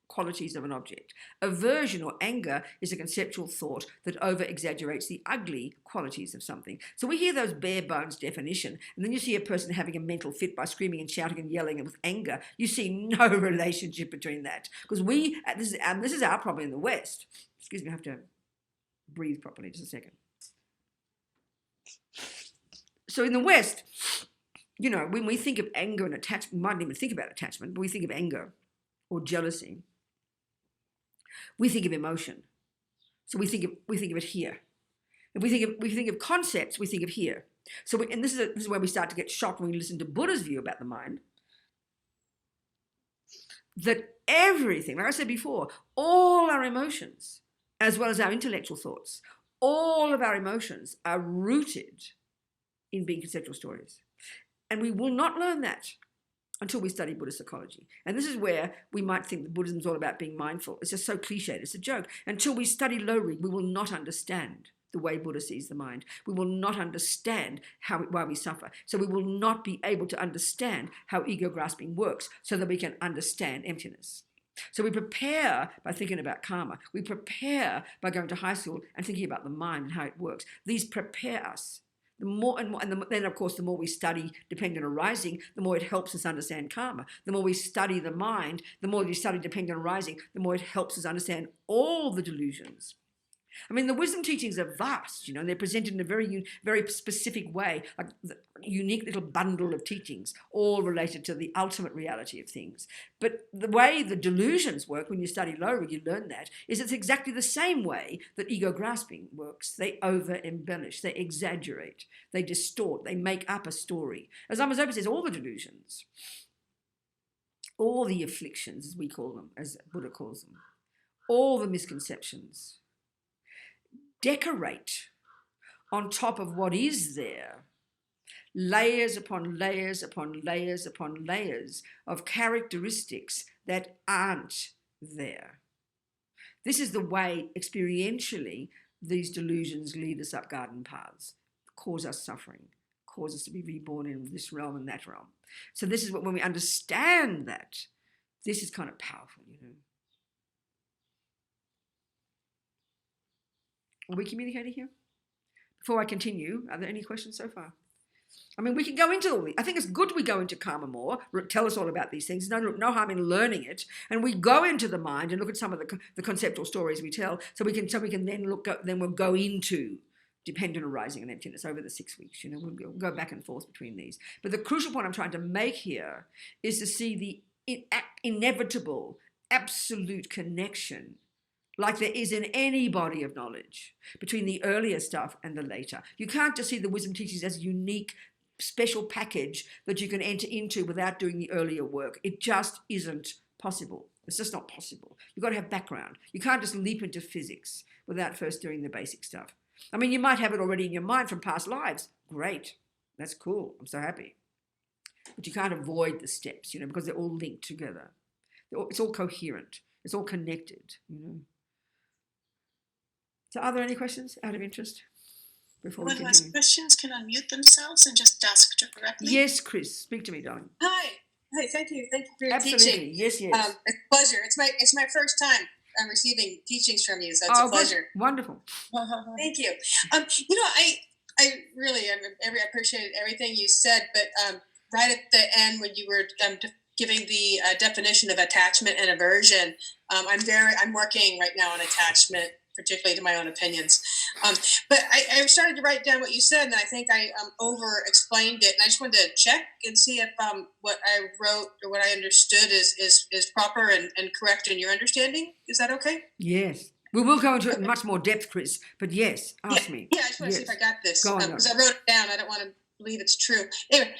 qualities of an object. Aversion or anger is a conceptual thought that over-exaggerates the ugly qualities of something. So we hear those bare bones definition, and then you see a person having a mental fit by screaming and shouting and yelling and with anger. You see no relationship between that, because this is our problem in the West. Excuse me, I have to breathe properly, just a second. So in the West, when we think of anger and attachment, we mightn't even think about attachment, but we think of anger or jealousy. We think of emotion. So we think of it here. If we think of concepts, we think of here. So this is where we start to get shocked when we listen to Buddha's view about the mind. That everything, like I said before, all our emotions, as well as our intellectual thoughts, all of our emotions are rooted in being conceptual stories. And we will not learn that until we study Buddhist psychology. And this is where we might think that Buddhism is all about being mindful. It's just so cliched, it's a joke. Until we study Lorig, we will not understand the way Buddha sees the mind. We will not understand why we suffer. So we will not be able to understand how ego grasping works so that we can understand emptiness. So we prepare by thinking about karma. We prepare by going to high school and thinking about the mind and how it works. These prepare us. The more and more, then of course, the more we study dependent arising, the more it helps us understand karma. The more we study the mind, the more we study dependent arising, the more it helps us understand all the delusions. I mean, the wisdom teachings are vast, and they're presented in a very, very specific way, like a unique little bundle of teachings, all related to the ultimate reality of things. But the way the delusions work, when you study Lorig, you learn that, is it's exactly the same way that ego grasping works. They over-embellish, they exaggerate, they distort, they make up a story. As Amazopa says, all the delusions, all the afflictions, as we call them, as Buddha calls them, all the misconceptions, decorate on top of what is there layers upon layers upon layers upon layers of characteristics that aren't there. This is the way, experientially, these delusions lead us up garden paths, cause us suffering, cause us to be reborn in this realm and that realm. So this is what, when we understand that, this is kind of powerful, you know. Are we communicating here? Before I continue, are there any questions so far? I mean, we can go into all these. I think it's good we go into karma more, tell us all about these things. No harm in learning it. And we go into the mind and look at some of the conceptual stories we tell, so we can then we'll go into dependent arising and emptiness over the 6 weeks. You know, we'll go back and forth between these. But the crucial point I'm trying to make here is to see the inevitable, absolute connection, like there is in any body of knowledge, between the earlier stuff and the later. You can't just see the wisdom teachings as a unique, special package that you can enter into without doing the earlier work. It just isn't possible. It's just not possible. You've got to have background. You can't just leap into physics without first doing the basic stuff. I mean, you might have it already in your mind from past lives. Great. That's cool. I'm so happy. But you can't avoid the steps, you know, because they're all linked together. It's all coherent. It's all connected, you know. So are there any questions out of interest before we Anyone who continue? has questions can unmute themselves and just ask directly. Yes, Chris, speak to me, darling. Hi. Thank you for your Absolutely. teaching. Yes. It's a pleasure. It's my first time receiving teachings from you, so it's a pleasure. Good. Wonderful. Thank you. You know, I really appreciated everything you said, but right at the end when you were giving the definition of attachment and aversion, I'm working right now on attachment, particularly to my own opinions. But I started to write down what you said, and I think I over-explained it. And I just wanted to check and see if what I wrote or what I understood is proper and correct in your understanding. Is that okay? Yes. We will go into it in much more depth, Chris, but yes, ask me. Yeah, I just want to see if I got this. Go on. Because I wrote it down. I don't want to believe it's true. Anyway,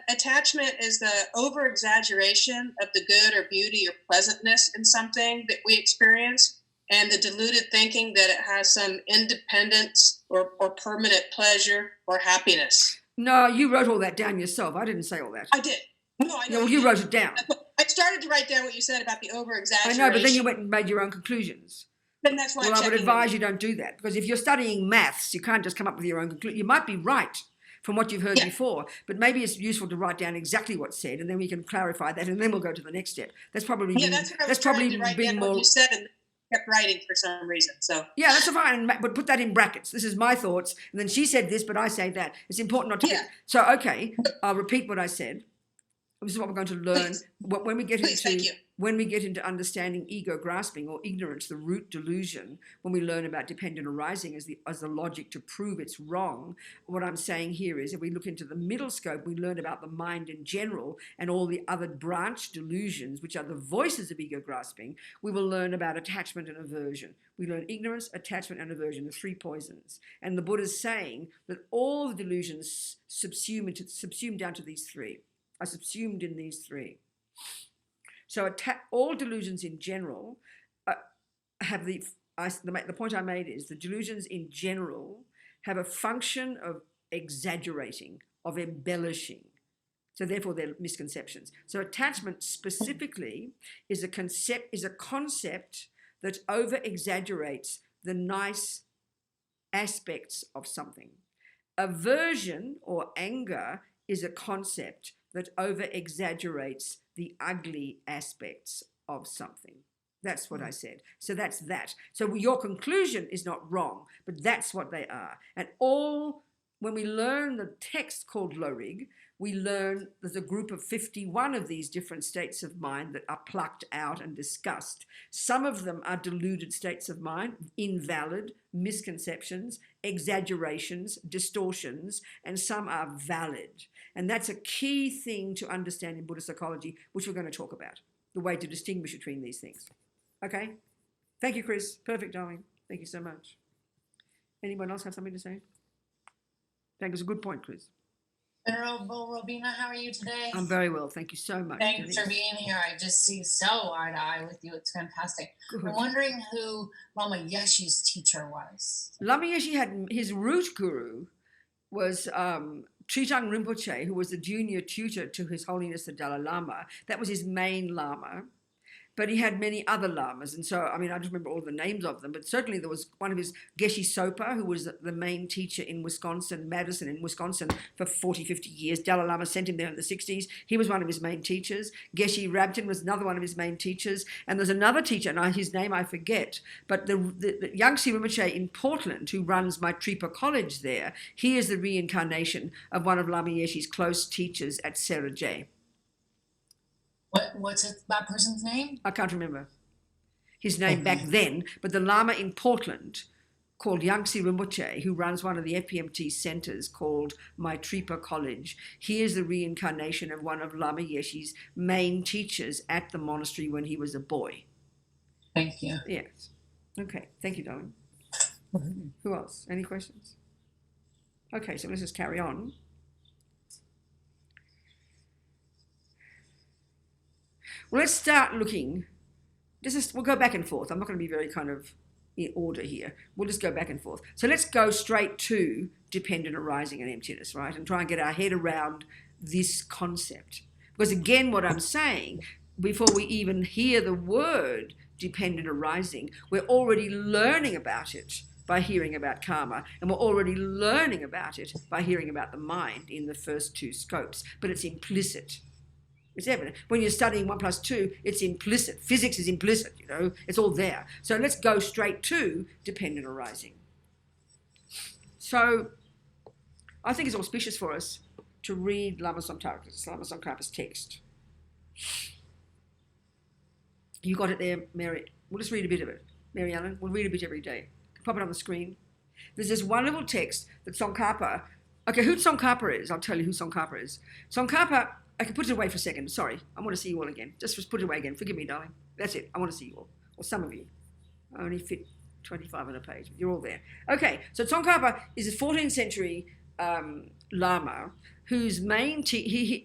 attachment is the over-exaggeration of the good or beauty or pleasantness in something that we experience, and the deluded thinking that it has some independence or permanent pleasure or happiness. No, you wrote all that down yourself. I didn't say all that. I did. No, I know. No, you wrote it down. I started to write down what you said about the over-exaggeration. I know, but then you went and made your own conclusions. Then that's why I would advise you don't do that, because if you're studying maths, you can't just come up with your own conclusion. You might be right from what you've heard before, but maybe it's useful to write down exactly what's said, and then we can clarify that, and then we'll go to the next step. That's probably that's probably being more. What you said and kept writing for some reason. So yeah, that's fine, but put that in brackets. This is my thoughts, and then she said this, but I say that. It's important not to. Yeah. So okay, I'll repeat what I said. This is what we're going to learn when we get into understanding ego grasping or ignorance, the root delusion. When we learn about dependent arising as the logic to prove it's wrong, what I'm saying here is, if we look into the middle scope, we learn about the mind in general and all the other branch delusions, which are the voices of ego grasping. We will learn about attachment and aversion. We learn ignorance, attachment, and aversion, the three poisons. And the Buddha's saying that all the delusions subsume down to these three. Are subsumed in these three. So all delusions in general have the point I made is the delusions in general have a function of exaggerating, of embellishing. So therefore they're misconceptions. So attachment specifically is a concept that over exaggerates the nice aspects of something. Aversion or anger is a concept that over-exaggerates the ugly aspects of something. That's what I said. So that's that. So your conclusion is not wrong, but that's what they are. And when we learn the text called Lorig, we learn there's a group of 51 of these different states of mind that are plucked out and discussed. Some of them are deluded states of mind, invalid, misconceptions, exaggerations, distortions, and some are valid. And that's a key thing to understand in Buddhist psychology, which we're going to talk about, the way to distinguish between these things. Okay? Thank you, Chris. Perfect, darling. Thank you so much. Anyone else have something to say? I think it's a good point, Chris. Venerable Robina, how are you today? I'm very well. Thank you so much. Thanks for being here. I just see so eye to eye with you. It's fantastic. Good. I'm wondering who Lama Yeshe's teacher was. Lama Yeshe his root guru was Tritang Rinpoche, who was the junior tutor to His Holiness the Dalai Lama, that was his main Lama. But he had many other lamas. And so, I mean, I don't remember all the names of them, but certainly there was one of his, Geshe Sopa, who was the main teacher in Wisconsin, Madison in Wisconsin for 40, 50 years. Dalai Lama sent him there in the 60s. He was one of his main teachers. Geshe Rabten was another one of his main teachers. And there's another teacher, now his name I forget, but the Yangtze Rinpoche in Portland, who runs Maitripa College there, he is the reincarnation of one of Lama Yeshe's close teachers at Serajay. What's that person's name? I can't remember his name back then, but the Lama in Portland called Yangtze Rinpoche, who runs one of the FPMT centers called Maitripa College, he is the reincarnation of one of Lama Yeshe's main teachers at the monastery when he was a boy. Thank you. Yes. Okay. Thank you, darling. Who else? Any questions? Okay, so let's just carry on. Well, let's start looking. We'll go back and forth. I'm not going to be very kind of in order here. We'll just go back and forth. So let's go straight to dependent arising and emptiness, right? And try and get our head around this concept. Because again, what I'm saying, before we even hear the word dependent arising, we're already learning about it by hearing about karma, and we're already learning about it by hearing about the mind in the first two scopes, but it's implicit. It's evident. When you're studying 1 + 2, it's implicit. Physics is implicit, you know, it's all there. So let's go straight to dependent arising. So I think it's auspicious for us to read Lama Tsongkhapa's text. You got it there, Mary? We'll just read a bit of it. Mary Ellen, we'll read a bit every day. Pop it on the screen. There's this wonderful text that Tsongkhapa, okay, who Tsongkhapa is, I'll tell you who Tsongkhapa is. Tsongkhapa, I can put it away for a second. Sorry, I want to see you all again. Just put it away again. Forgive me, darling. That's it. I want to see you all. Or some of you. I only fit 25 on a page. You're all there. Okay, so Tsongkhapa is a 14th century Lama whose main,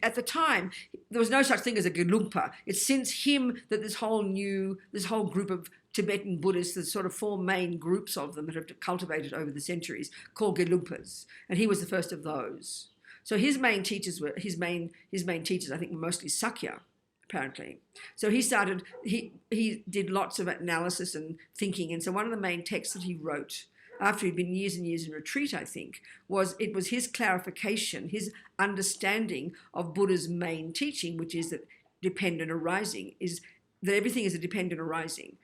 at the time, there was no such thing as a Gelugpa. It's since him that this whole group of Tibetan Buddhists, there's sort of 4 main groups of them that have cultivated over the centuries, called Gelugpas. And he was the first of those. So his main teachers, I think, were mostly Sakya, apparently. So he did lots of analysis and thinking. And so one of the main texts that he wrote, after he'd been years and years in retreat, I think, was his clarification, his understanding of Buddha's main teaching, which is that dependent arising, is that everything is a dependent arising,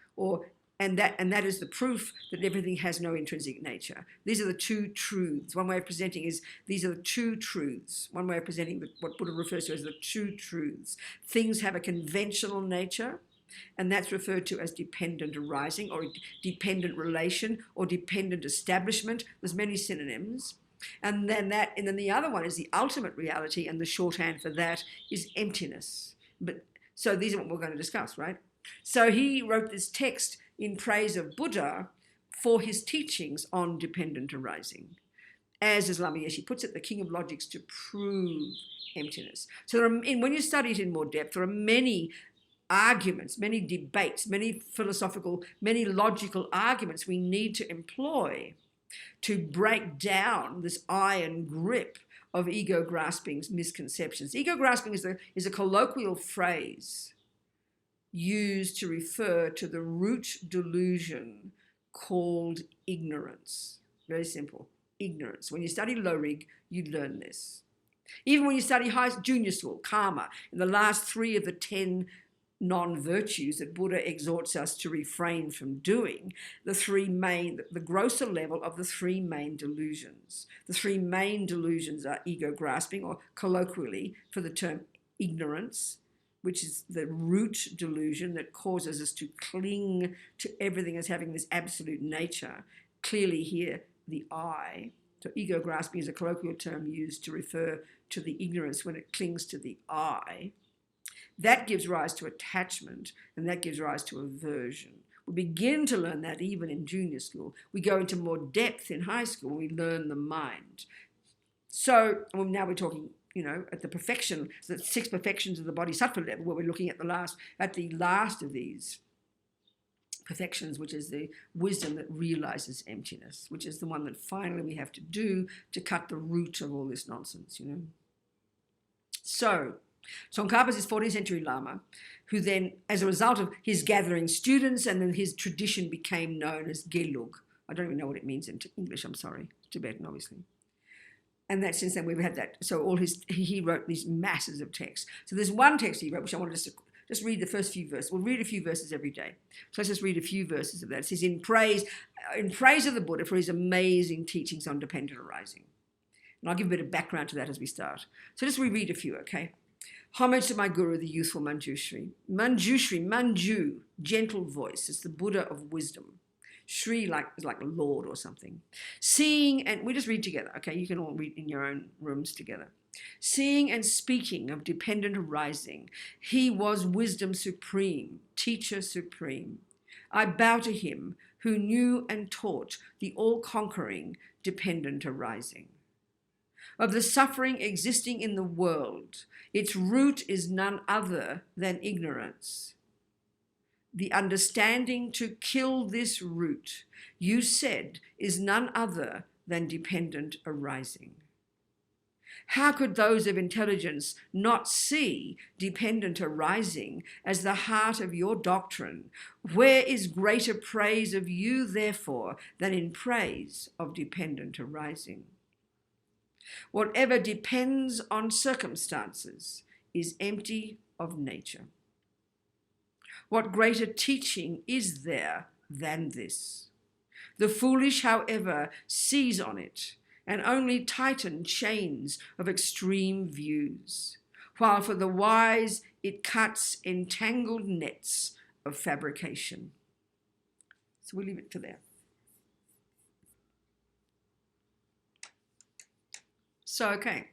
and that is the proof that everything has no intrinsic nature. These are the two truths. One way of presenting is these are the two truths. One way of presenting what Buddha refers to as the two truths. Things have a conventional nature, and that's referred to as dependent arising or dependent relation or dependent establishment. There's many synonyms. And then the other one is the ultimate reality, and the shorthand for that is emptiness. So these are what we're going to discuss, right? So he wrote this text in praise of Buddha for his teachings on dependent arising. As Lama Yeshe puts it, the king of logics to prove emptiness. So when you study it in more depth, there are many arguments, many debates, many philosophical, many logical arguments we need to employ to break down this iron grip of ego grasping's misconceptions. Ego grasping is a colloquial phrase used to refer to the root delusion called ignorance. Very simple, ignorance. When you study low rig, you learn this. Even when you study junior school, karma, in the last 3 of the 10 non-virtues that Buddha exhorts us to refrain from doing, the grosser level of the 3 main delusions. The 3 main delusions are ego grasping, or colloquially for the term ignorance, which is the root delusion that causes us to cling to everything as having this absolute nature. Clearly here, the I. So ego grasping is a colloquial term used to refer to the ignorance when it clings to the I. That gives rise to attachment, and that gives rise to aversion. We begin to learn that even in junior school. We go into more depth in high school. We learn the mind. So now we're talking, at the 6 perfections of the bodhisattva level, where we're looking at the last of these perfections, which is the wisdom that realizes emptiness, which is the one that finally we have to do to cut the root of all this nonsense, you know. So Tsongkhapa is this 14th century Lama, who then, as a result of his gathering students, and then his tradition became known as Gelug. I don't even know what it means in English, I'm sorry, Tibetan, obviously. And that since then we've had that. So he wrote these masses of texts. So there's one text he wrote, which I wanted to just read the first few verses. We'll read a few verses every day. So let's just read a few verses of that. It says, in praise of the Buddha for his amazing teachings on dependent arising. And I'll give a bit of background to that as we start. So just reread a few, okay? Homage to my guru, the youthful Manjushri. Manju, gentle voice. It's the Buddha of wisdom. Shri, like a lord or something. Seeing, and we just read together, okay? You can all read in your own rooms together. Seeing and speaking of dependent arising, he was wisdom supreme, teacher supreme. I bow to him who knew and taught the all-conquering dependent arising. Of the suffering existing in the world, its root is none other than ignorance. The understanding to kill this root, you said, is none other than dependent arising. How could those of intelligence not see dependent arising as the heart of your doctrine? Where is greater praise of you, therefore, than in praise of dependent arising? Whatever depends on circumstances is empty of nature. What greater teaching is there than this? The foolish, however, seize on it and only tighten chains of extreme views, while for the wise it cuts entangled nets of fabrication. So we'll leave it to there. So, okay.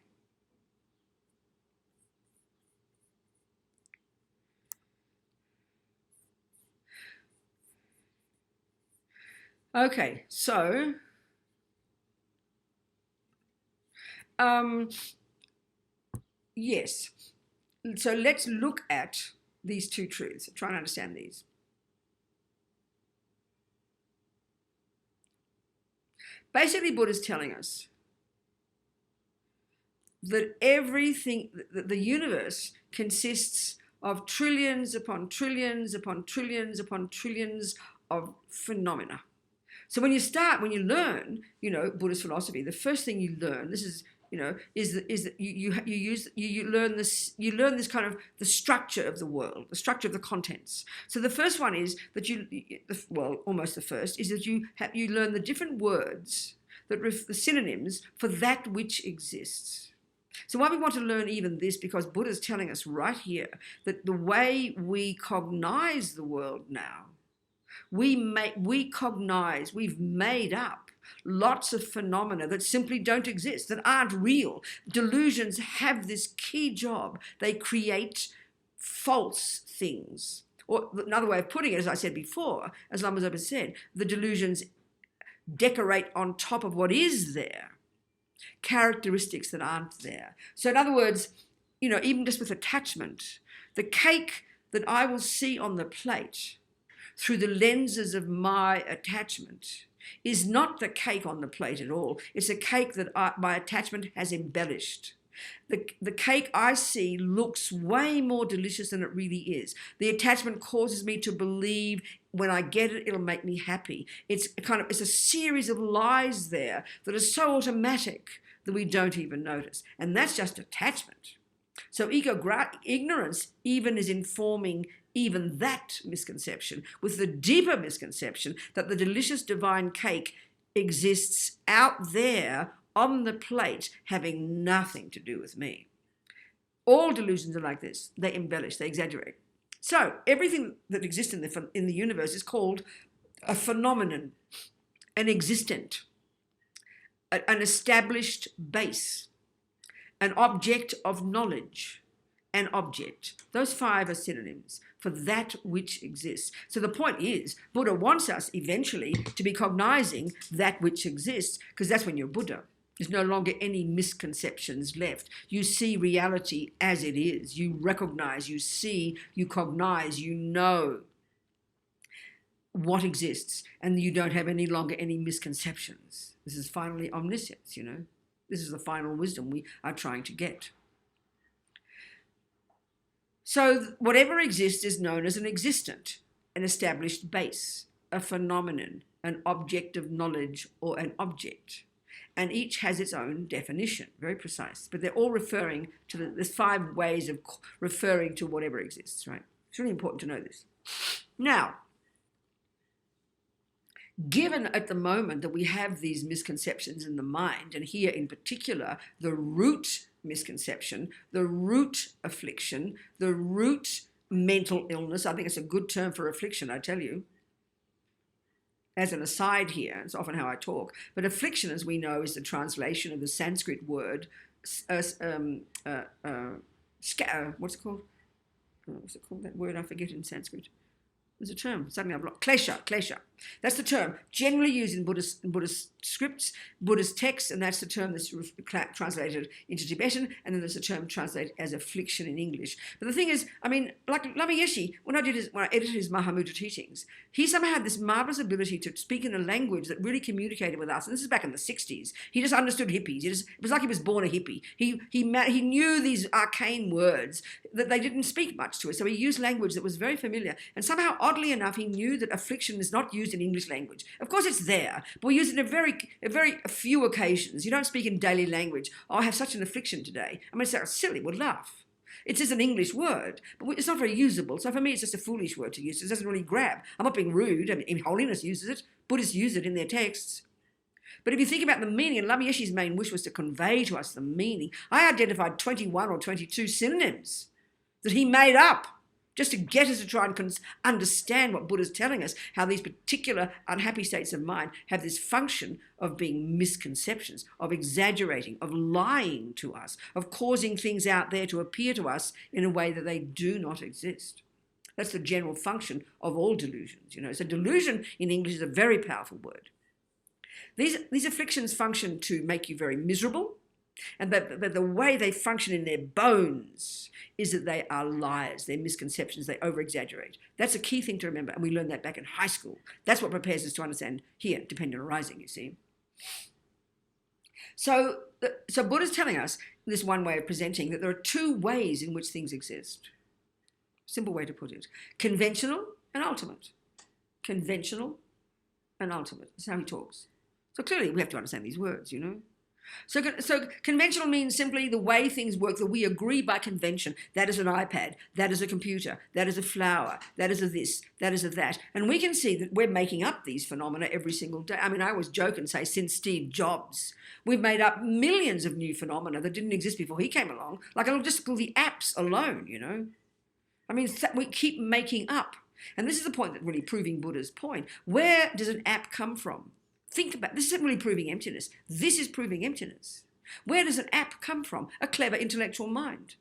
Okay, so yes. So let's look at these two truths, try and understand these. Basically, Buddha's telling us that everything, the universe consists of trillions upon trillions upon trillions upon trillions of phenomena. So when you learn, Buddhist philosophy, the first thing you learn, this is, is that you learn this kind of the structure of the world, the structure of the contents. So the first one is that almost the first is that you learn the different words the synonyms for that which exists. So why we want to learn even this, because Buddha's telling us right here that the way we cognize the world now, we've made up lots of phenomena that simply don't exist, that aren't real. Delusions have this key job. They create false things. Or another way of putting it, as I said before, as Lama Zopa said, the delusions decorate on top of what is there characteristics that aren't there. So in other words, even just with attachment, the cake that I will see on the plate through the lenses of my attachment is not the cake on the plate at all. It's a cake that my attachment has embellished. The cake I see looks way more delicious than it really is. The attachment causes me to believe when I get it, it'll make me happy. It's a series of lies there that are so automatic that we don't even notice. And that's just attachment. So ignorance even is informing even that misconception, with the deeper misconception that the delicious divine cake exists out there on the plate, having nothing to do with me. All delusions are like this. They embellish, they exaggerate. So everything that exists in the universe is called a phenomenon, an existent, an established base, an object of knowledge, an object. Those five are synonyms for that which exists. So the point is, Buddha wants us eventually to be cognizing that which exists, because that's when you're Buddha. There's no longer any misconceptions left. You see reality as it is. You recognize, you see, you cognize, you know. what exists, and you don't have any longer any misconceptions. This is finally omniscience, you know. This is the final wisdom we are trying to get. So whatever exists is known as an existent, an established base, a phenomenon, an object of knowledge, or an object. And each has its own definition, very precise. But they're all referring to there's 5 ways of referring to whatever exists, right? It's really important to know this. Now, given at the moment that we have these misconceptions in the mind, and here in particular, the root misconception, the root affliction, the root mental illness, I think it's a good term for affliction, I tell you. As an aside here, it's often how I talk, but affliction, as we know, is the translation of the Sanskrit word, what's it called? What's it called, that word? I forget in Sanskrit. There's a term, suddenly I've lost, klesha. That's the term generally used in Buddhist scripts, Buddhist texts, and that's the term that's translated into Tibetan, and then there's a term translated as affliction in English. But the thing is, I mean, like Lama Yeshe, when I edited his Mahamudra teachings, he somehow had this marvelous ability to speak in a language that really communicated with us, and this is back in the 60s. He just understood hippies. It was like he was born a hippie. He knew these arcane words that they didn't speak much to us, so he used language that was very familiar, and somehow, oddly enough, he knew that affliction is not used in English language. Of course, it's there, but we use it in a very few occasions. You don't speak in daily language. Oh, I have such an affliction today. I mean, it's silly. We'll laugh. It is an English word, but it's not very usable. So for me, it's just a foolish word to use. It doesn't really grab. I'm not being rude. I mean, Holiness uses it. Buddhists use it in their texts. But if you think about the meaning, and Lama Yeshe's main wish was to convey to us the meaning, I identified 21 or 22 synonyms that he made up just to get us to try and understand what Buddha's telling us, how these particular unhappy states of mind have this function of being misconceptions, of exaggerating, of lying to us, of causing things out there to appear to us in a way that they do not exist. That's the general function of all delusions, you know. So delusion in English is a very powerful word. These afflictions function to make you very miserable, and but the way they function in their bones is that they are lies, they're misconceptions, they over-exaggerate. That's a key thing to remember, and we learned that back in high school. That's what prepares us to understand here, dependent arising, you see. So Buddha's telling us, this one way of presenting, that there are 2 ways in which things exist. Simple way to put it. Conventional and ultimate. Conventional and ultimate. That's how he talks. So clearly we have to understand these words, you know. So conventional means simply the way things work, that we agree by convention. That is an iPad, that is a computer, that is a flower, that is a this, that is a that. And we can see that we're making up these phenomena every single day. I mean, I always joke and say, since Steve Jobs, we've made up millions of new phenomena that didn't exist before he came along. Like I'll just call the apps alone, you know. I mean, we keep making up. And this is the point that really proving Buddha's point. Where does an app come from? Think about, this isn't really proving emptiness. This is proving emptiness. Where does an app come from? A clever intellectual mind.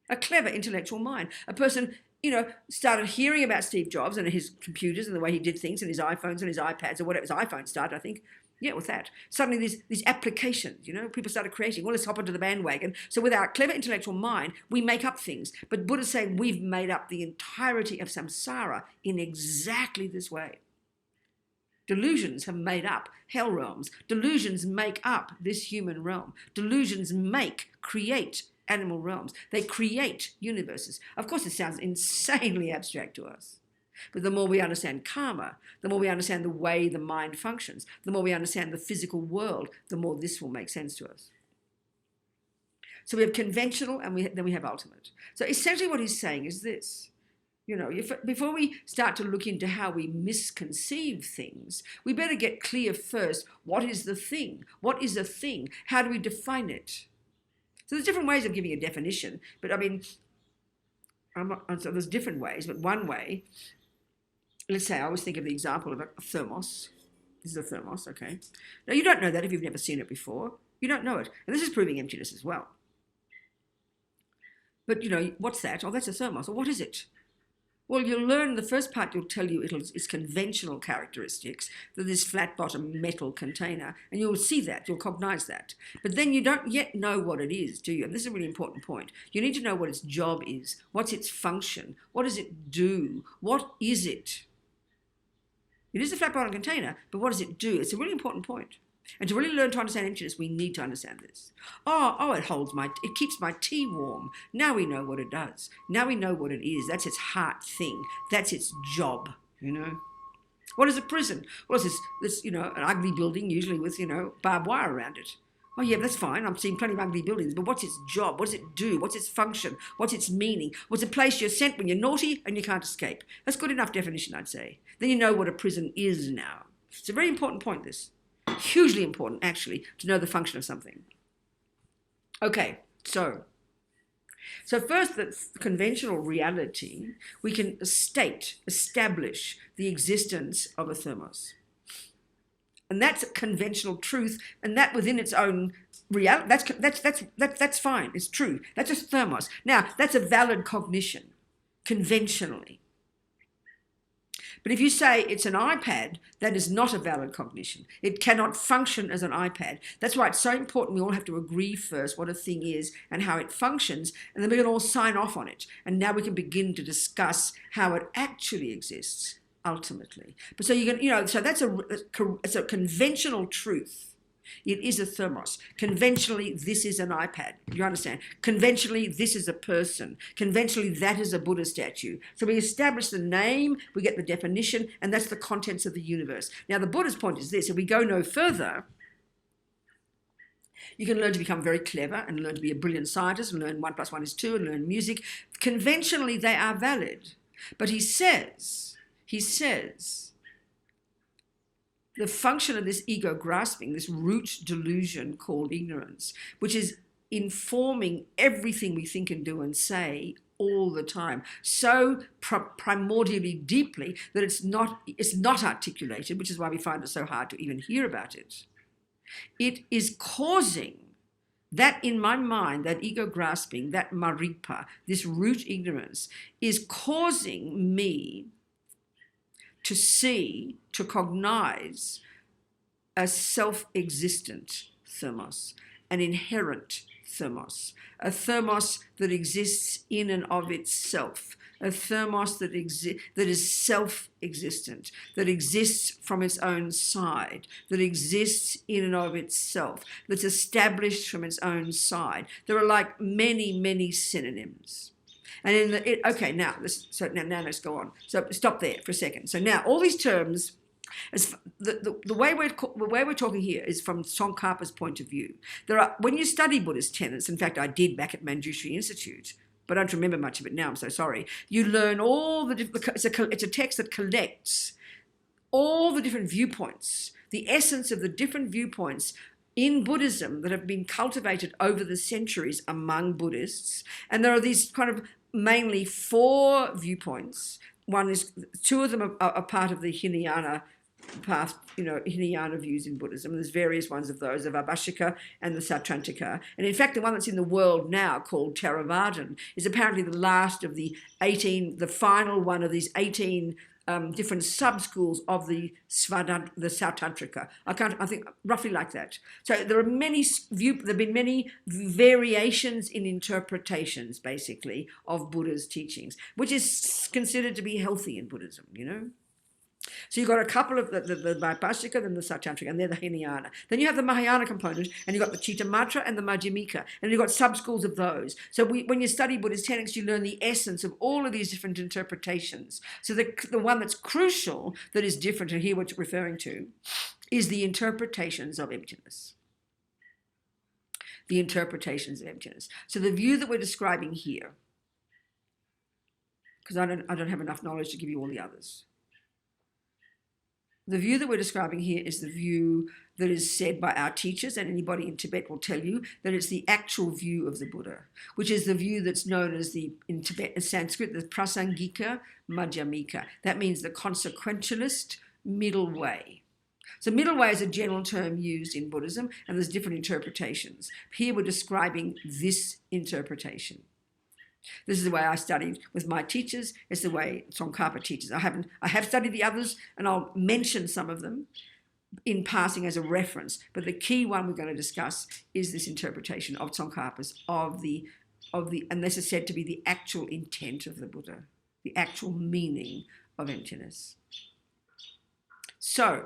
A clever intellectual mind. A person, you know, started hearing about Steve Jobs and his computers and the way he did things and his iPhones and his iPads or whatever. His iPhone started, I think. Yeah, with that. Suddenly these applications, you know, people started creating. Well, let's hop onto the bandwagon. So with our clever intellectual mind, we make up things. But Buddha's saying we've made up the entirety of samsara in exactly this way. Delusions have made up hell realms. Delusions make up this human realm. Delusions create animal realms. They create universes. Of course, it sounds insanely abstract to us. But the more we understand karma, the more we understand the way the mind functions, the more we understand the physical world, the more this will make sense to us. So we have conventional and then we have ultimate. So essentially what he's saying is this. You know, before we start to look into how we misconceive things, we better get clear first, what is the thing? What is a thing? How do we define it? So there's different ways of giving a definition, but I mean, so there's different ways, but one way, let's say I always think of the example of a thermos. This is a thermos, okay? Now you don't know that if you've never seen it before. You don't know it. And this is proving emptiness as well. But you know, what's that? Oh, that's a thermos. Well, what is it? Well, you'll learn the first part, you'll tell you its conventional characteristics, that this flat bottom metal container, and you'll see that, you'll cognize that. But then you don't yet know what it is, do you? And this is a really important point. You need to know what its job is. What's its function? What does it do? What is it? It is a flat bottom container, but what does it do? It's a really important point. And to really learn to understand emptiness, we need to understand this. It keeps my tea warm. Now we know what it does. Now we know what it is. That's its heart thing. That's its job, you know. What is a prison? Well, it's this, an ugly building, usually with, barbed wire around it. Oh, yeah, that's fine. I'm seeing plenty of ugly buildings, but what's its job? What does it do? What's its function? What's its meaning? What's a place you're sent when you're naughty and you can't escape? That's good enough definition, I'd say. Then you know what a prison is now. It's a very important point, this. Hugely important, actually, to know the function of something. Okay, so first, the conventional reality, we can establish the existence of a thermos. And that's a conventional truth, and that within its own reality, that's fine, it's true. That's a thermos. Now, that's a valid cognition, conventionally. But if you say it's an iPad, that is not a valid cognition. It cannot function as an iPad. That's why it's so important we all have to agree first what a thing is and how it functions, and then we can all sign off on it. And now we can begin to discuss how it actually exists, ultimately. But so you can, so it's a conventional truth. It is a thermos. Conventionally, this is an iPad. You understand? Conventionally, this is a person. Conventionally, that is a Buddha statue. So we establish the name, we get the definition, and that's the contents of the universe. Now, the Buddha's point is this. If we go no further, you can learn to become very clever and learn to be a brilliant scientist and learn 1 + 1 is 2 and learn music. Conventionally, they are valid. But he says, the function of this ego grasping, this root delusion called ignorance, which is informing everything we think and do and say all the time, so primordially deeply that it's not articulated, which is why we find it so hard to even hear about it. It is causing that, in my mind, that ego grasping, that maripa, this root ignorance, is causing me to see, to cognize a self-existent thermos, an inherent thermos, a thermos that exists in and of itself, a thermos that is self-existent, that exists from its own side, that exists in and of itself, that's established from its own side. There are like many, many synonyms. And now let's go on. So stop there for a second. So now all these terms, the way we're talking here is from Tsongkhapa's point of view. When you study Buddhist tenets, in fact I did back at Manjushri Institute, but I don't remember much of it now, I'm so sorry. You learn all the different, it's a text that collects all the different viewpoints, the essence of the different viewpoints in Buddhism that have been cultivated over the centuries among Buddhists. And there are these kind of mainly 4 viewpoints. Two of them are part of the Hinayana path, Hinayana views in Buddhism. There's various ones of those, of Abhashika and the Sautrantika. And in fact, the one that's in the world now, called Theravadan, is apparently the last of the final one of these 18 different sub-schools of the Sautrantika. I think roughly like that. So there have been many variations in interpretations, basically, of Buddha's teachings, which is considered to be healthy in Buddhism, So you've got a couple of the Vaibhashika and the Sautrantika, and they're the Hinayana. Then you have the Mahayana component, and you've got the Chittamatra and the Madhyamika, and you've got sub-schools of those. So when you study Buddhist tenets, you learn the essence of all of these different interpretations. So the one that's crucial, that is different, and here what you're referring to, is the interpretations of emptiness. The interpretations of emptiness. So the view that we're describing here, because I don't have enough knowledge to give you all the others. The view that we're describing here is the view that is said by our teachers, and anybody in Tibet will tell you that it's the actual view of the Buddha, which is the view that's known as in Tibet, in Sanskrit, the Prasangika Madhyamika. That means the consequentialist middle way. So middle way is a general term used in Buddhism, and there's different interpretations. Here we're describing this interpretation. This is the way I studied with my teachers. It's the way Tsongkhapa teaches. I have studied the others, and I'll mention some of them in passing as a reference. But the key one we're going to discuss is this interpretation of Tsongkhapa's and this is said to be the actual intent of the Buddha, the actual meaning of emptiness. So,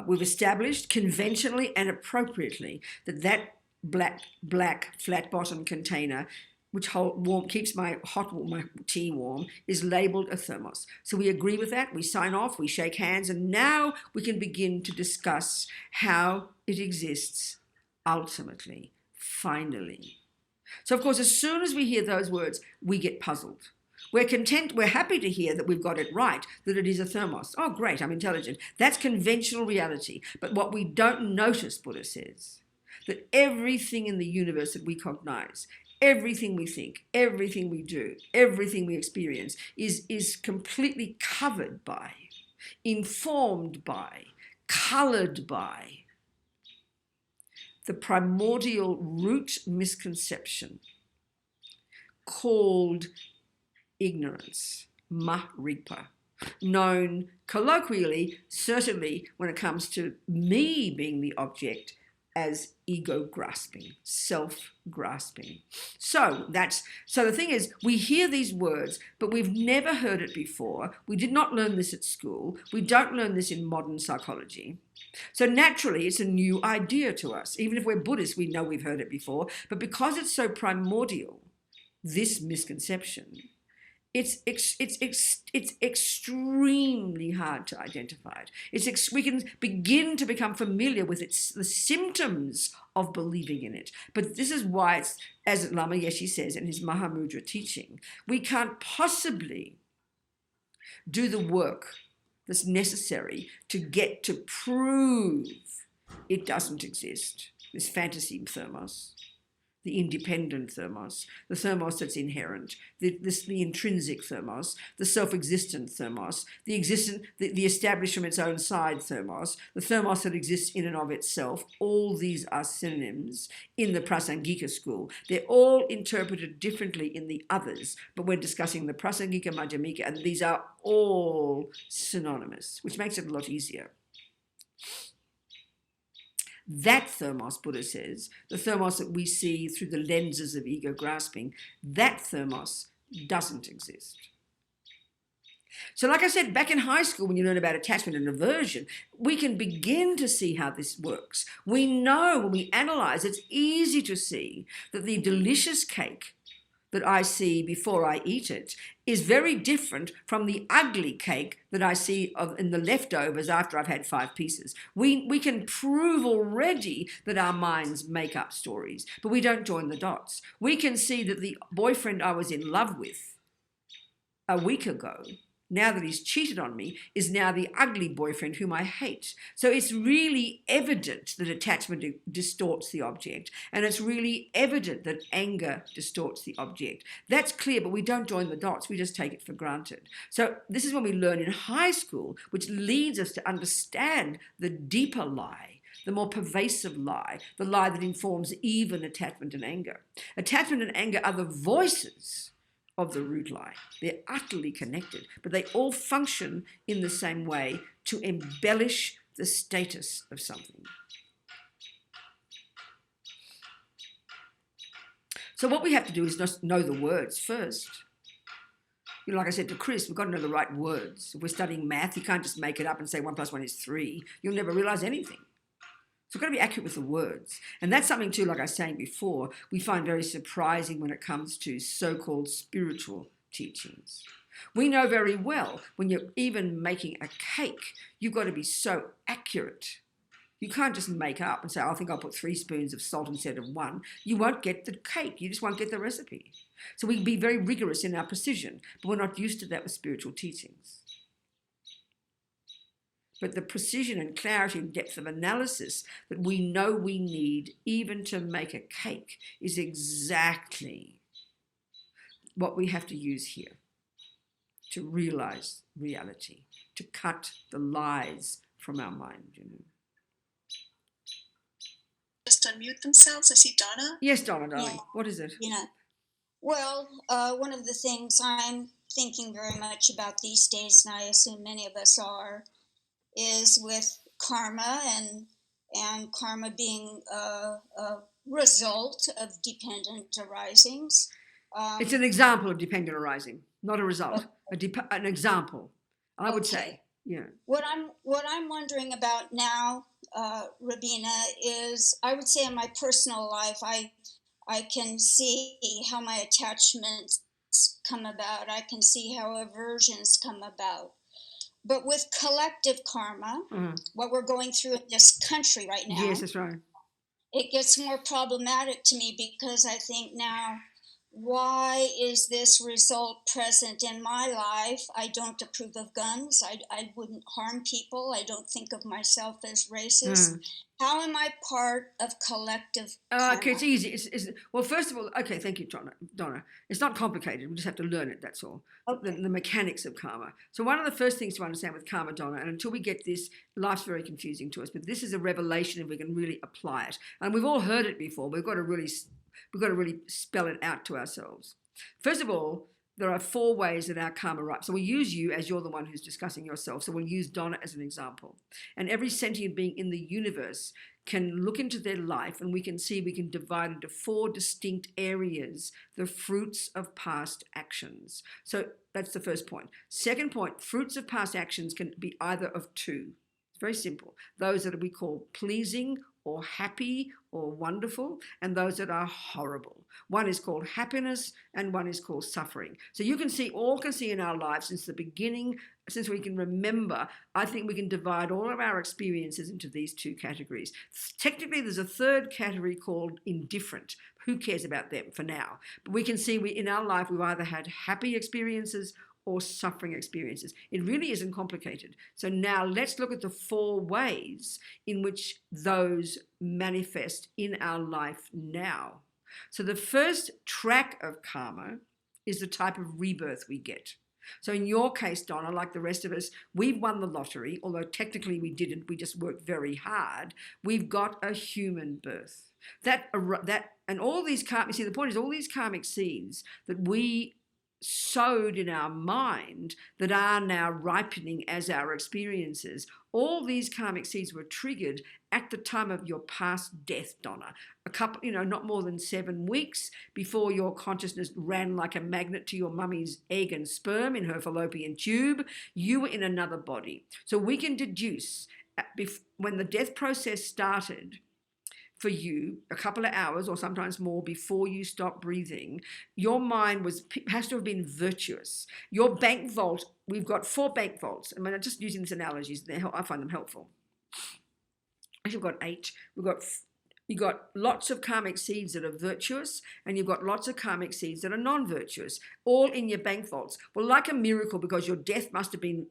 we've established conventionally and appropriately that black flat bottom container, which keeps my tea warm, is labeled a thermos. So we agree with that, we sign off, we shake hands, and now we can begin to discuss how it exists ultimately, finally. So of course, as soon as we hear those words, we get puzzled. We're happy to hear that we've got it right, that it is a thermos. Oh, great, I'm intelligent. That's conventional reality. But what we don't notice, Buddha says, that everything in the universe that we cognize, everything we think, everything we do, everything we experience is completely covered by, informed by, colored by the primordial root misconception called ignorance, Maripa, known colloquially, certainly when it comes to me being the object, as ego grasping, self grasping. So the thing is, we hear these words, but we've never heard it before. We did not learn this at school. We don't learn this in modern psychology. So naturally, it's a new idea to us. Even if we're Buddhists, we know we've heard it before. But because it's so primordial, this misconception, it's extremely hard to identify it. We can begin to become familiar with the symptoms of believing in it. But this is why, it's, as Lama Yeshe says in his Mahamudra teaching, we can't possibly do the work that's necessary to get to prove it doesn't exist, this fantasy thermos, the independent thermos, the thermos that's inherent, the intrinsic thermos, the self-existent thermos, the established from its own side thermos, the thermos that exists in and of itself. All these are synonyms in the Prasangika school. They're all interpreted differently in the others, but we're discussing the Prasangika, Madhyamika, and these are all synonymous, which makes it a lot easier. That thermos, Buddha says, the thermos that we see through the lenses of ego grasping, that thermos doesn't exist. So like I said, back in high school, when you learn about attachment and aversion, we can begin to see how this works. We know when we analyze, it's easy to see that the delicious cake that I see before I eat it is very different from the ugly cake that I see in the leftovers after I've had 5 pieces. We can prove already that our minds make up stories, but we don't join the dots. We can see that the boyfriend I was in love with a week ago, now that he's cheated on me, is now the ugly boyfriend whom I hate. So it's really evident that attachment distorts the object, and it's really evident that anger distorts the object. That's clear, but we don't join the dots. We just take it for granted. So this is what we learn in high school, which leads us to understand the deeper lie, the more pervasive lie, the lie that informs even attachment and anger. Attachment and anger are the voices of the root lie. They're utterly connected, but they all function in the same way to embellish the status of something. So what we have to do is just know the words first. You know, like I said to Chris, we've got to know the right words. If we're studying math, you can't just make it up and say 1 + 1 is 3. You'll never realize anything. So we've got to be accurate with the words. And that's something too, like I was saying before, we find very surprising when it comes to so-called spiritual teachings. We know very well when you're even making a cake, you've got to be so accurate. You can't just make up and say, I think I'll put 3 spoons of salt instead of 1. You won't get the cake. You just won't get the recipe. So we can be very rigorous in our precision, but we're not used to that with spiritual teachings. But the precision and clarity and depth of analysis that we know we need even to make a cake is exactly what we have to use here to realize reality, to cut the lies from our mind, you know. Just unmute themselves. I see Donna. Yes, Donna, darling. Yeah. What is it? Yeah. Well, one of the things I'm thinking very much about these days, and I assume many of us are, is with karma and karma being a result of dependent arisings. It's an example of dependent arising, not a result. An example, I would say. Yeah. What I'm wondering about now, Robina, is I would say in my personal life, I can see how my attachments come about. I can see how aversions come about. But with collective karma, what we're going through in this country right now, Yes, that's right. it gets more problematic to me because I think now, why is this result present in my life? I don't approve of guns. I wouldn't harm people. I don't think of myself as racist. How am I part of collective karma? Okay, it's easy. Well, first of all, okay, thank you, Donna. It's not complicated. We just have to learn it, that's all. Okay. The mechanics of karma. So one of the first things to understand with karma, Donna, and until we get this, life's very confusing to us, but this is a revelation if we can really apply it. And we've all heard it before. We've got to really spell it out to ourselves. First of all, there are 4 ways that our karma writes. So we'll use you as you're the one who's discussing yourself. So we'll use Donna as an example. And every sentient being in the universe can look into their life and we can divide into 4 distinct areas, the fruits of past actions. So that's the first point. Second point, fruits of past actions can be either of 2. It's very simple. Those that we call pleasing or happy or wonderful, and those that are horrible. One is called happiness and one is called suffering. So you can see in our lives since the beginning, since we can remember, I think we can divide all of our experiences into these 2 categories. Technically, there's a third category called indifferent. Who cares about them for now? But we can see in our life, we've either had happy experiences or suffering experiences. It really isn't complicated. So now let's look at the 4 ways in which those manifest in our life now. So the first track of karma is the type of rebirth we get. So in your case, Donna, like the rest of us, we've won the lottery, although technically we didn't, we just worked very hard. We've got a human birth. And all these karmic, see, the point is all these karmic seeds that we sowed in our mind that are now ripening as our experiences. All these karmic seeds were triggered at the time of your past death, Donna. A couple, not more than 7 weeks before your consciousness ran like a magnet to your mummy's egg and sperm in her fallopian tube, you were in another body. So we can deduce when the death process started, for you, a couple of hours or sometimes more before you stop breathing, your mind has to have been virtuous. Your bank vault, we've got 4 bank vaults. I mean, I'm just using these analogies. I find them helpful. Actually, we've got 8. You've got lots of karmic seeds that are virtuous, and you've got lots of karmic seeds that are non-virtuous, all in your bank vaults. Well, like a miracle, because your death must have been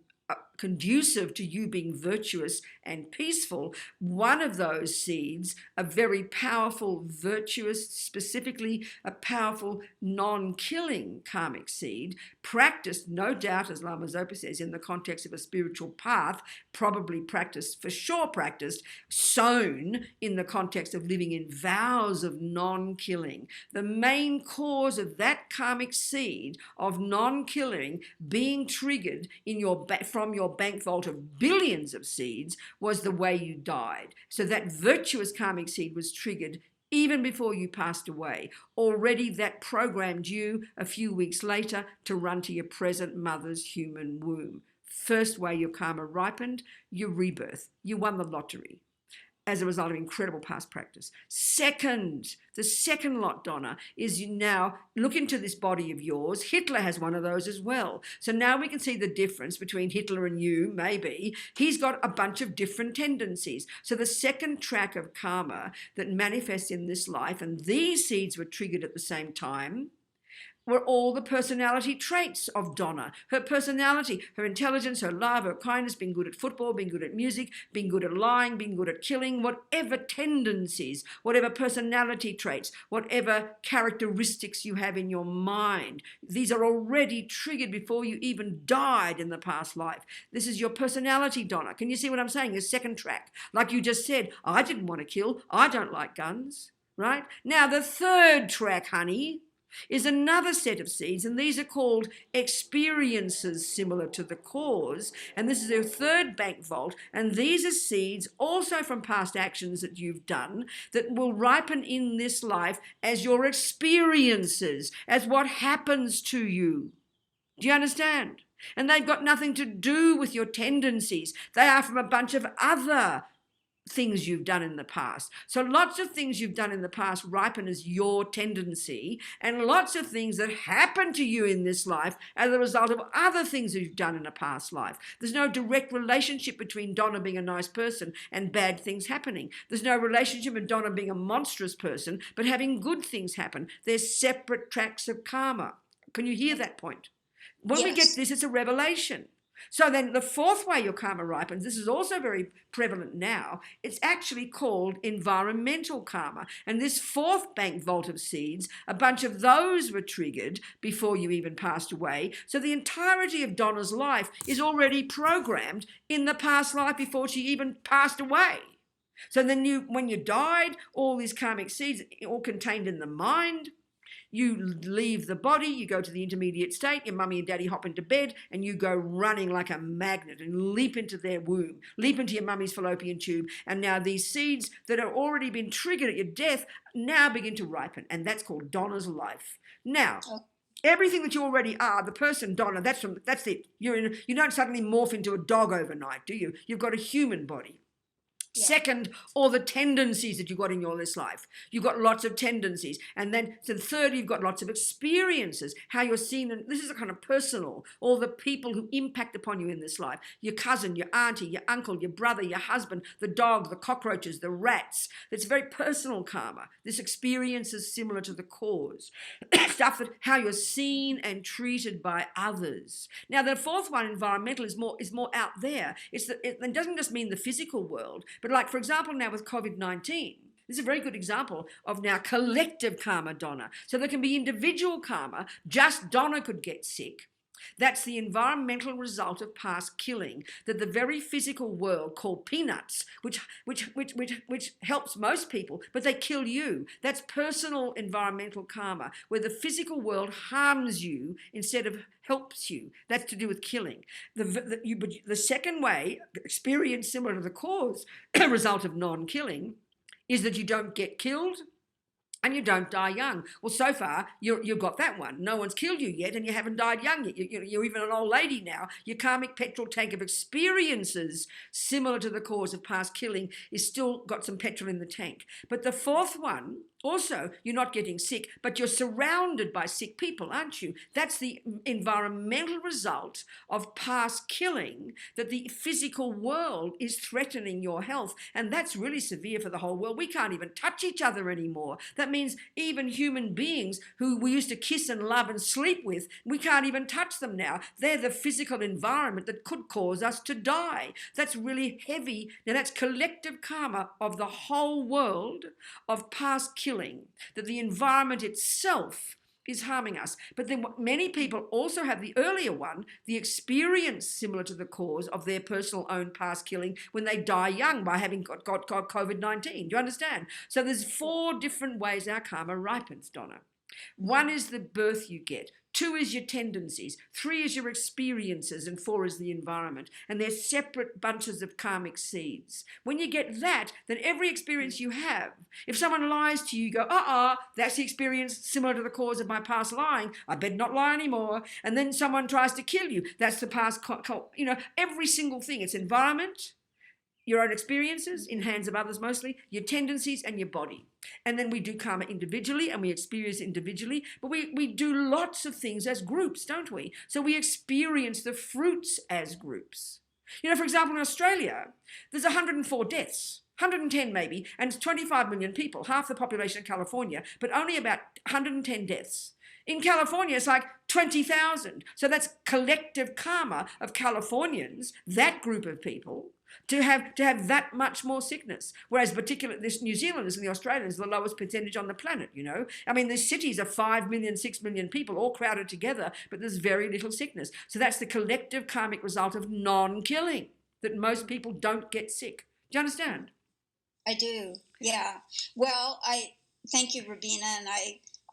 conducive to you being virtuous and peaceful, one of those seeds, a very powerful, virtuous, specifically a powerful, non-killing karmic seed, practiced, no doubt, as Lama Zopa says, in the context of a spiritual path, probably practiced, for sure practiced, sown in the context of living in vows of non-killing. The main cause of that karmic seed of non-killing being triggered in from your bank vault of billions of seeds was the way you died. So that virtuous karmic seed was triggered even before you passed away. Already that programmed you a few weeks later to run to your present mother's human womb. First way your karma ripened, your rebirth. You won the lottery as a result of incredible past practice. Second, the second lot, Donna, is you now look into this body of yours. Hitler has one of those as well. So now we can see the difference between Hitler and you, maybe. He's got a bunch of different tendencies. So the second track of karma that manifests in this life, and these seeds were triggered at the same time, were all the personality traits of Donna. Her personality, her intelligence, her love, her kindness, being good at football, being good at music, being good at lying, being good at killing, whatever tendencies, whatever personality traits, whatever characteristics you have in your mind. These are already triggered before you even died in the past life. This is your personality, Donna. Can you see what I'm saying? The second track. Like you just said, I didn't want to kill. I don't like guns, right? Now the third track, honey, is another set of seeds, and these are called experiences similar to the cause. And this is their third bank vault, and these are seeds also from past actions that you've done that will ripen in this life as your experiences, as what happens to you. Do you understand? And they've got nothing to do with your tendencies. They are from a bunch of other things you've done in the past. So lots of things you've done in the past ripen as your tendency, and lots of things that happen to you in this life as a result of other things that you've done in a past life. There's no direct relationship between Donna being a nice person and bad things happening. There's no relationship with Donna being a monstrous person but having good things happen. They're separate tracks of karma. Can you hear that point? When we get this, it's a revelation. So then the fourth way your karma ripens, this is also very prevalent now, it's actually called environmental karma. And this fourth bank vault of seeds, a bunch of those were triggered before you even passed away. So the entirety of Donna's life is already programmed in the past life before she even passed away. So then when you died, all these karmic seeds, all contained in the mind. You leave the body, you go to the intermediate state, your mummy and daddy hop into bed, and you go running like a magnet and leap into their womb, leap into your mummy's fallopian tube. And now these seeds that have already been triggered at your death now begin to ripen. And that's called Donna's life. Now, everything that you already are, the person Donna, that's it. You don't suddenly morph into a dog overnight, do you? You've got a human body. Yeah. Second, all the tendencies that you've got in your this life. You've got lots of tendencies. And then, so third, you've got lots of experiences, how you're seen. And this is a kind of personal, all the people who impact upon you in this life. Your cousin, your auntie, your uncle, your brother, your husband, the dog, the cockroaches, the rats. It's very personal karma. This experience is similar to the cause. Stuff that how you're seen and treated by others. Now, the fourth one, environmental, is more out there. It doesn't just mean the physical world, but like, for example, now with COVID-19, this is a very good example of now collective karma, Donna. So there can be individual karma, just Donna could get sick. That's the environmental result of past killing that the very physical world called peanuts, which helps most people, but they kill you. That's personal environmental karma, where the physical world harms you instead of helps you. That's to do with killing. The second way, experience similar to the cause, result of non-killing, is that you don't get killed and you don't die young. Well, so far, you've got that one. No one's killed you yet, and you haven't died young yet. You're even an old lady now. Your karmic petrol tank of experiences similar to the cause of past killing is still got some petrol in the tank. But the fourth one, also, you're not getting sick, but you're surrounded by sick people, aren't you? That's the environmental result of past killing, that the physical world is threatening your health. And that's really severe for the whole world. We can't even touch each other anymore. That means even human beings who we used to kiss and love and sleep with, we can't even touch them now. They're the physical environment that could cause us to die. That's really heavy. Now that's collective karma of the whole world of past killing, that the environment itself is harming us. But then many people also have the earlier one, the experience similar to the cause of their personal own past killing when they die young by having got COVID-19. Do you understand? So there's 4 different ways our karma ripens, Donna. 1 is the birth you get. 2 is your tendencies. 3 is your experiences. And 4 is the environment. And they're separate bunches of karmic seeds. When you get that, then every experience you have, if someone lies to you, you go, that's the experience similar to the cause of my past lying. I better not lie anymore. And then someone tries to kill you. That's the past, every single thing. It's environment, your own experiences in hands of others mostly, your tendencies and your body. And then we do karma individually and we experience individually, but we do lots of things as groups, don't we? So we experience the fruits as groups. For example, in Australia, there's 104 deaths. 110 maybe, and it's 25 million people, half the population of California, but only about 110 deaths. In California, it's like 20,000. So that's collective karma of Californians, that group of people, to have that much more sickness. Whereas particularly this New Zealanders and the Australians are the lowest percentage on the planet, I mean, the cities are 5 million, 6 million people all crowded together, but there's very little sickness. So that's the collective karmic result of non-killing, that most people don't get sick. Do you understand? I do, yeah. Well, I thank you, Robina, and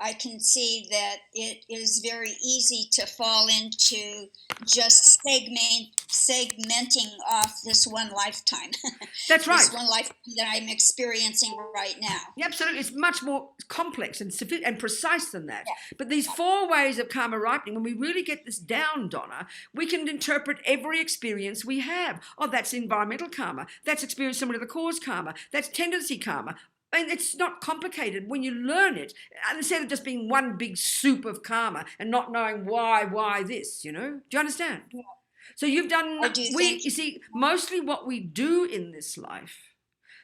I can see that it is very easy to fall into just segmenting off this one lifetime. That's right. This one lifetime that I'm experiencing right now. Yeah, absolutely. It's much more complex and precise than that. Yeah. But these 4 ways of karma ripening, when we really get this down, Donna, we can interpret every experience we have. Oh, that's environmental karma. That's experience similar to the cause karma. That's tendency karma. And it's not complicated when you learn it, instead of just being one big soup of karma and not knowing why this, you know? Do you understand? Yeah. So you've done, I do, you see, mostly what we do in this life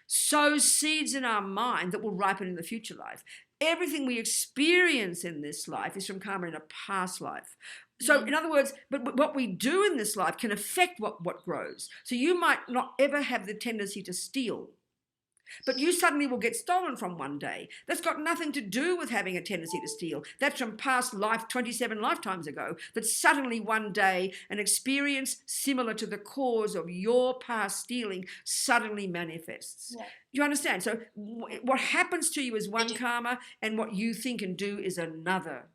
sows seeds in our mind that will ripen in the future life. Everything we experience in this life is from karma in a past life. So in other words, but what we do in this life can affect what grows. So you might not ever have the tendency to steal, but you suddenly will get stolen from one day. That's got nothing to do with having a tendency to steal. That's from past life, 27 lifetimes ago, that suddenly one day an experience similar to the cause of your past stealing suddenly manifests. Yeah. You understand? So what happens to you is one karma, and what you think and do is another.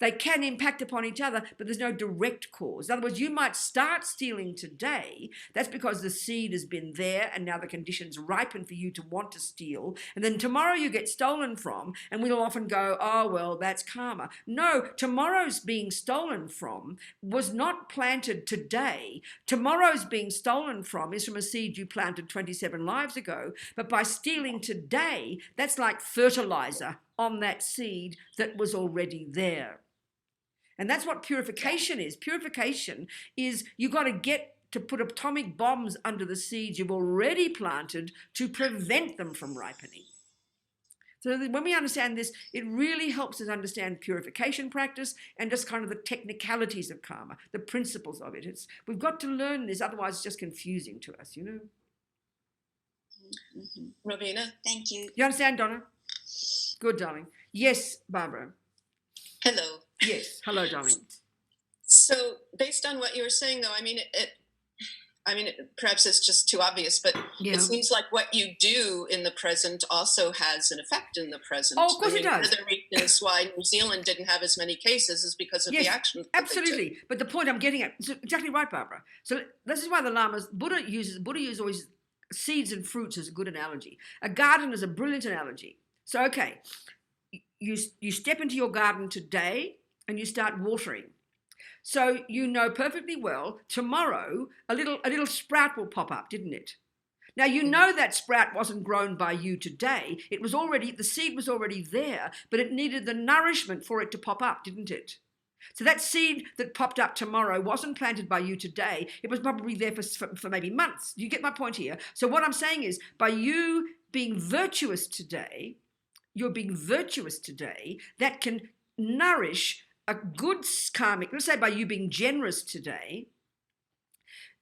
They can impact upon each other, but there's no direct cause. In other words, you might start stealing today. That's because the seed has been there and now the conditions ripen for you to want to steal. And then tomorrow you get stolen from, and we'll often go, oh, well, that's karma. No, tomorrow's being stolen from was not planted today. Tomorrow's being stolen from is from a seed you planted 27 lives ago. But by stealing today, that's like fertilizer on that seed that was already there. And that's what purification is. Purification is you got to get to put atomic bombs under the seeds you've already planted to prevent them from ripening. So when we understand this, it really helps us understand purification practice and just kind of the technicalities of karma, the principles of it. We've got to learn this, otherwise it's just confusing to us, you know. Mm-hmm. Robina? Thank you. You understand, Donna? Good, darling. Yes, Barbara. Hello. Yes. Hello, darling. So, based on what you were saying, though, perhaps it's just too obvious, but Yeah. it seems like what you do in the present also has an effect in the present. Oh, of course it does. One of the reasons why New Zealand didn't have as many cases is because of the action. Absolutely. But the point I'm getting at is exactly right, Barbara. So this is why the Lamas, Buddha uses always seeds and fruits as a good analogy. A garden is a brilliant analogy. So, okay, you step into your garden today and you start watering. So you know perfectly well tomorrow a little sprout will pop up, didn't it? Now you know that sprout wasn't grown by you today. The seed was already there, but it needed the nourishment for it to pop up, didn't it? So that seed that popped up tomorrow wasn't planted by you today. It was probably there for maybe months. You get my point here? So what I'm saying is, by you being virtuous today, you're being virtuous today, that can nourish a good karmic. Let's say by you being generous today,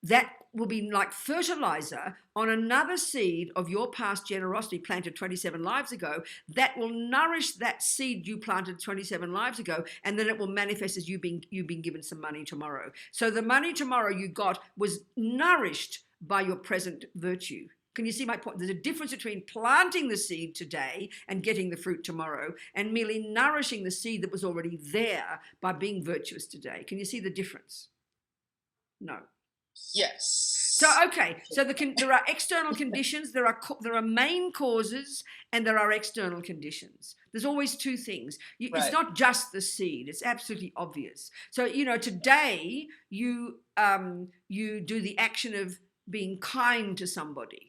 that will be like fertilizer on another seed of your past generosity planted 27 lives ago that will nourish that seed you planted 27 lives ago, and then it will manifest as you've been given some money tomorrow. So the money tomorrow you got was nourished by your present virtue. Can you see my point? There's a difference between planting the seed today and getting the fruit tomorrow, and merely nourishing the seed that was already there by being virtuous today. Can you see the difference? No. Yes. So, okay, so there are external conditions, there are main causes, and there are external conditions. There's always two things. Right. It's not just the seed. It's absolutely obvious. So, today you do the action of being kind to somebody,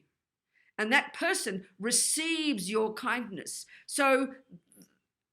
and that person receives your kindness. So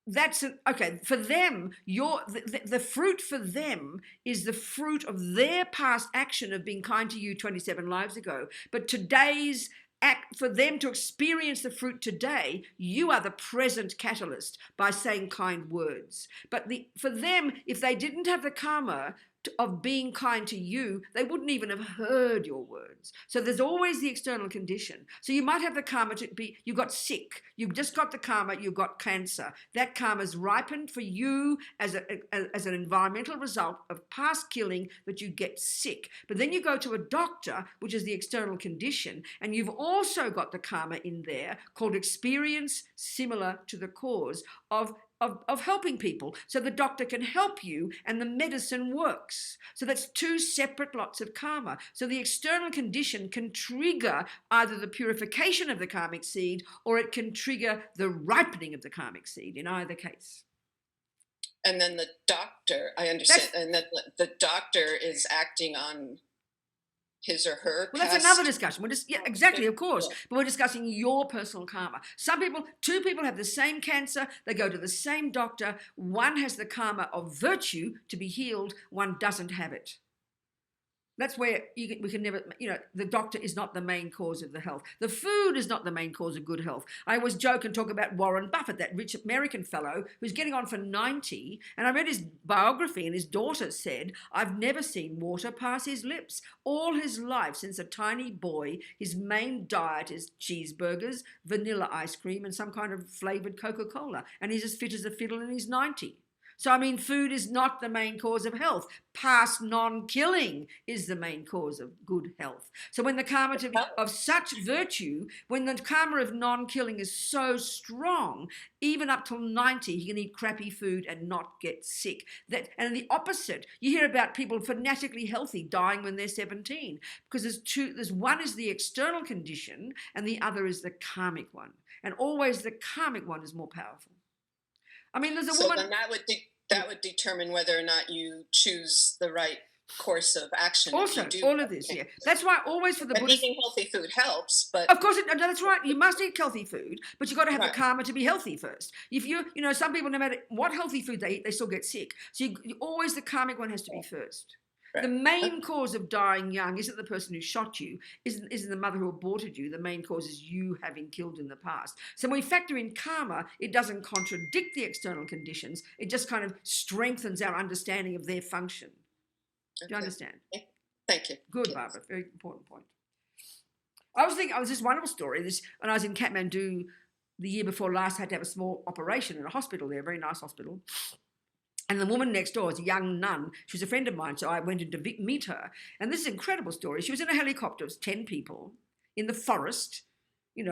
that's okay for them. The fruit for them is the fruit of their past action of being kind to you 27 lives ago. But today's act, for them to experience the fruit today, you are the present catalyst by saying kind words. But for them, if they didn't have the karma of being kind to you, they wouldn't even have heard your words. So there's always the external condition. So you might have the karma to be, you got sick, you just got the karma, you got cancer. That karma's ripened for you as an environmental result of past killing, that you get sick. But then you go to a doctor, which is the external condition, and you've also got the karma in there called experience similar to the cause of of helping people, so the doctor can help you and the medicine works. So that's two separate lots of karma. So the external condition can trigger either the purification of the karmic seed, or it can trigger the ripening of the karmic seed in either case. And then the doctor, I understand, and then the doctor is acting on his or her. Well, that's another discussion. We're just, yeah, exactly, of course. But we're discussing your personal karma. Two people have the same cancer. They go to the same doctor. One has the karma of virtue to be healed. One doesn't have it. That's where we can never, the doctor is not the main cause of the health. The food is not the main cause of good health. I always joke and talk about Warren Buffett, that rich American fellow who's getting on for 90. And I read his biography, and his daughter said, I've never seen water pass his lips. All his life, since a tiny boy, his main diet is cheeseburgers, vanilla ice cream, and some kind of flavored Coca-Cola. And he's as fit as a fiddle, and he's 90. So, I mean, food is not the main cause of health. Past non-killing is the main cause of good health. So when the karma of such virtue, when the karma of non-killing is so strong, even up till 90, he can eat crappy food and not get sick. And the opposite, you hear about people fanatically healthy dying when they're 17, because there's one is the external condition and the other is the karmic one. And always the karmic one is more powerful. I mean, there's a woman. So then that would determine whether or not you choose the right course of action. Also, all of this, yeah. That's why always for the Buddhist, eating healthy food helps, but of course, that's right. You must eat healthy food, but you've got to have the karma to be healthy first. If some people, no matter what healthy food they eat, they still get sick. So always the karmic one has to be first. Right. The main cause of dying young isn't the person who shot you, isn't the mother who aborted you. The main cause is you having killed in the past. So when we factor in karma, it doesn't contradict the external conditions. It just kind of strengthens our understanding of their function. Do you understand? Thank you. Good, Barbara. Very important point. I was this wonderful story. When I was in Kathmandu the year before last, I had to have a small operation in a hospital there, a very nice hospital. And the woman next door is a young nun. She was a friend of mine, so I went in to meet her. And this is an incredible story. She was in a helicopter, it was 10 people, in the forest,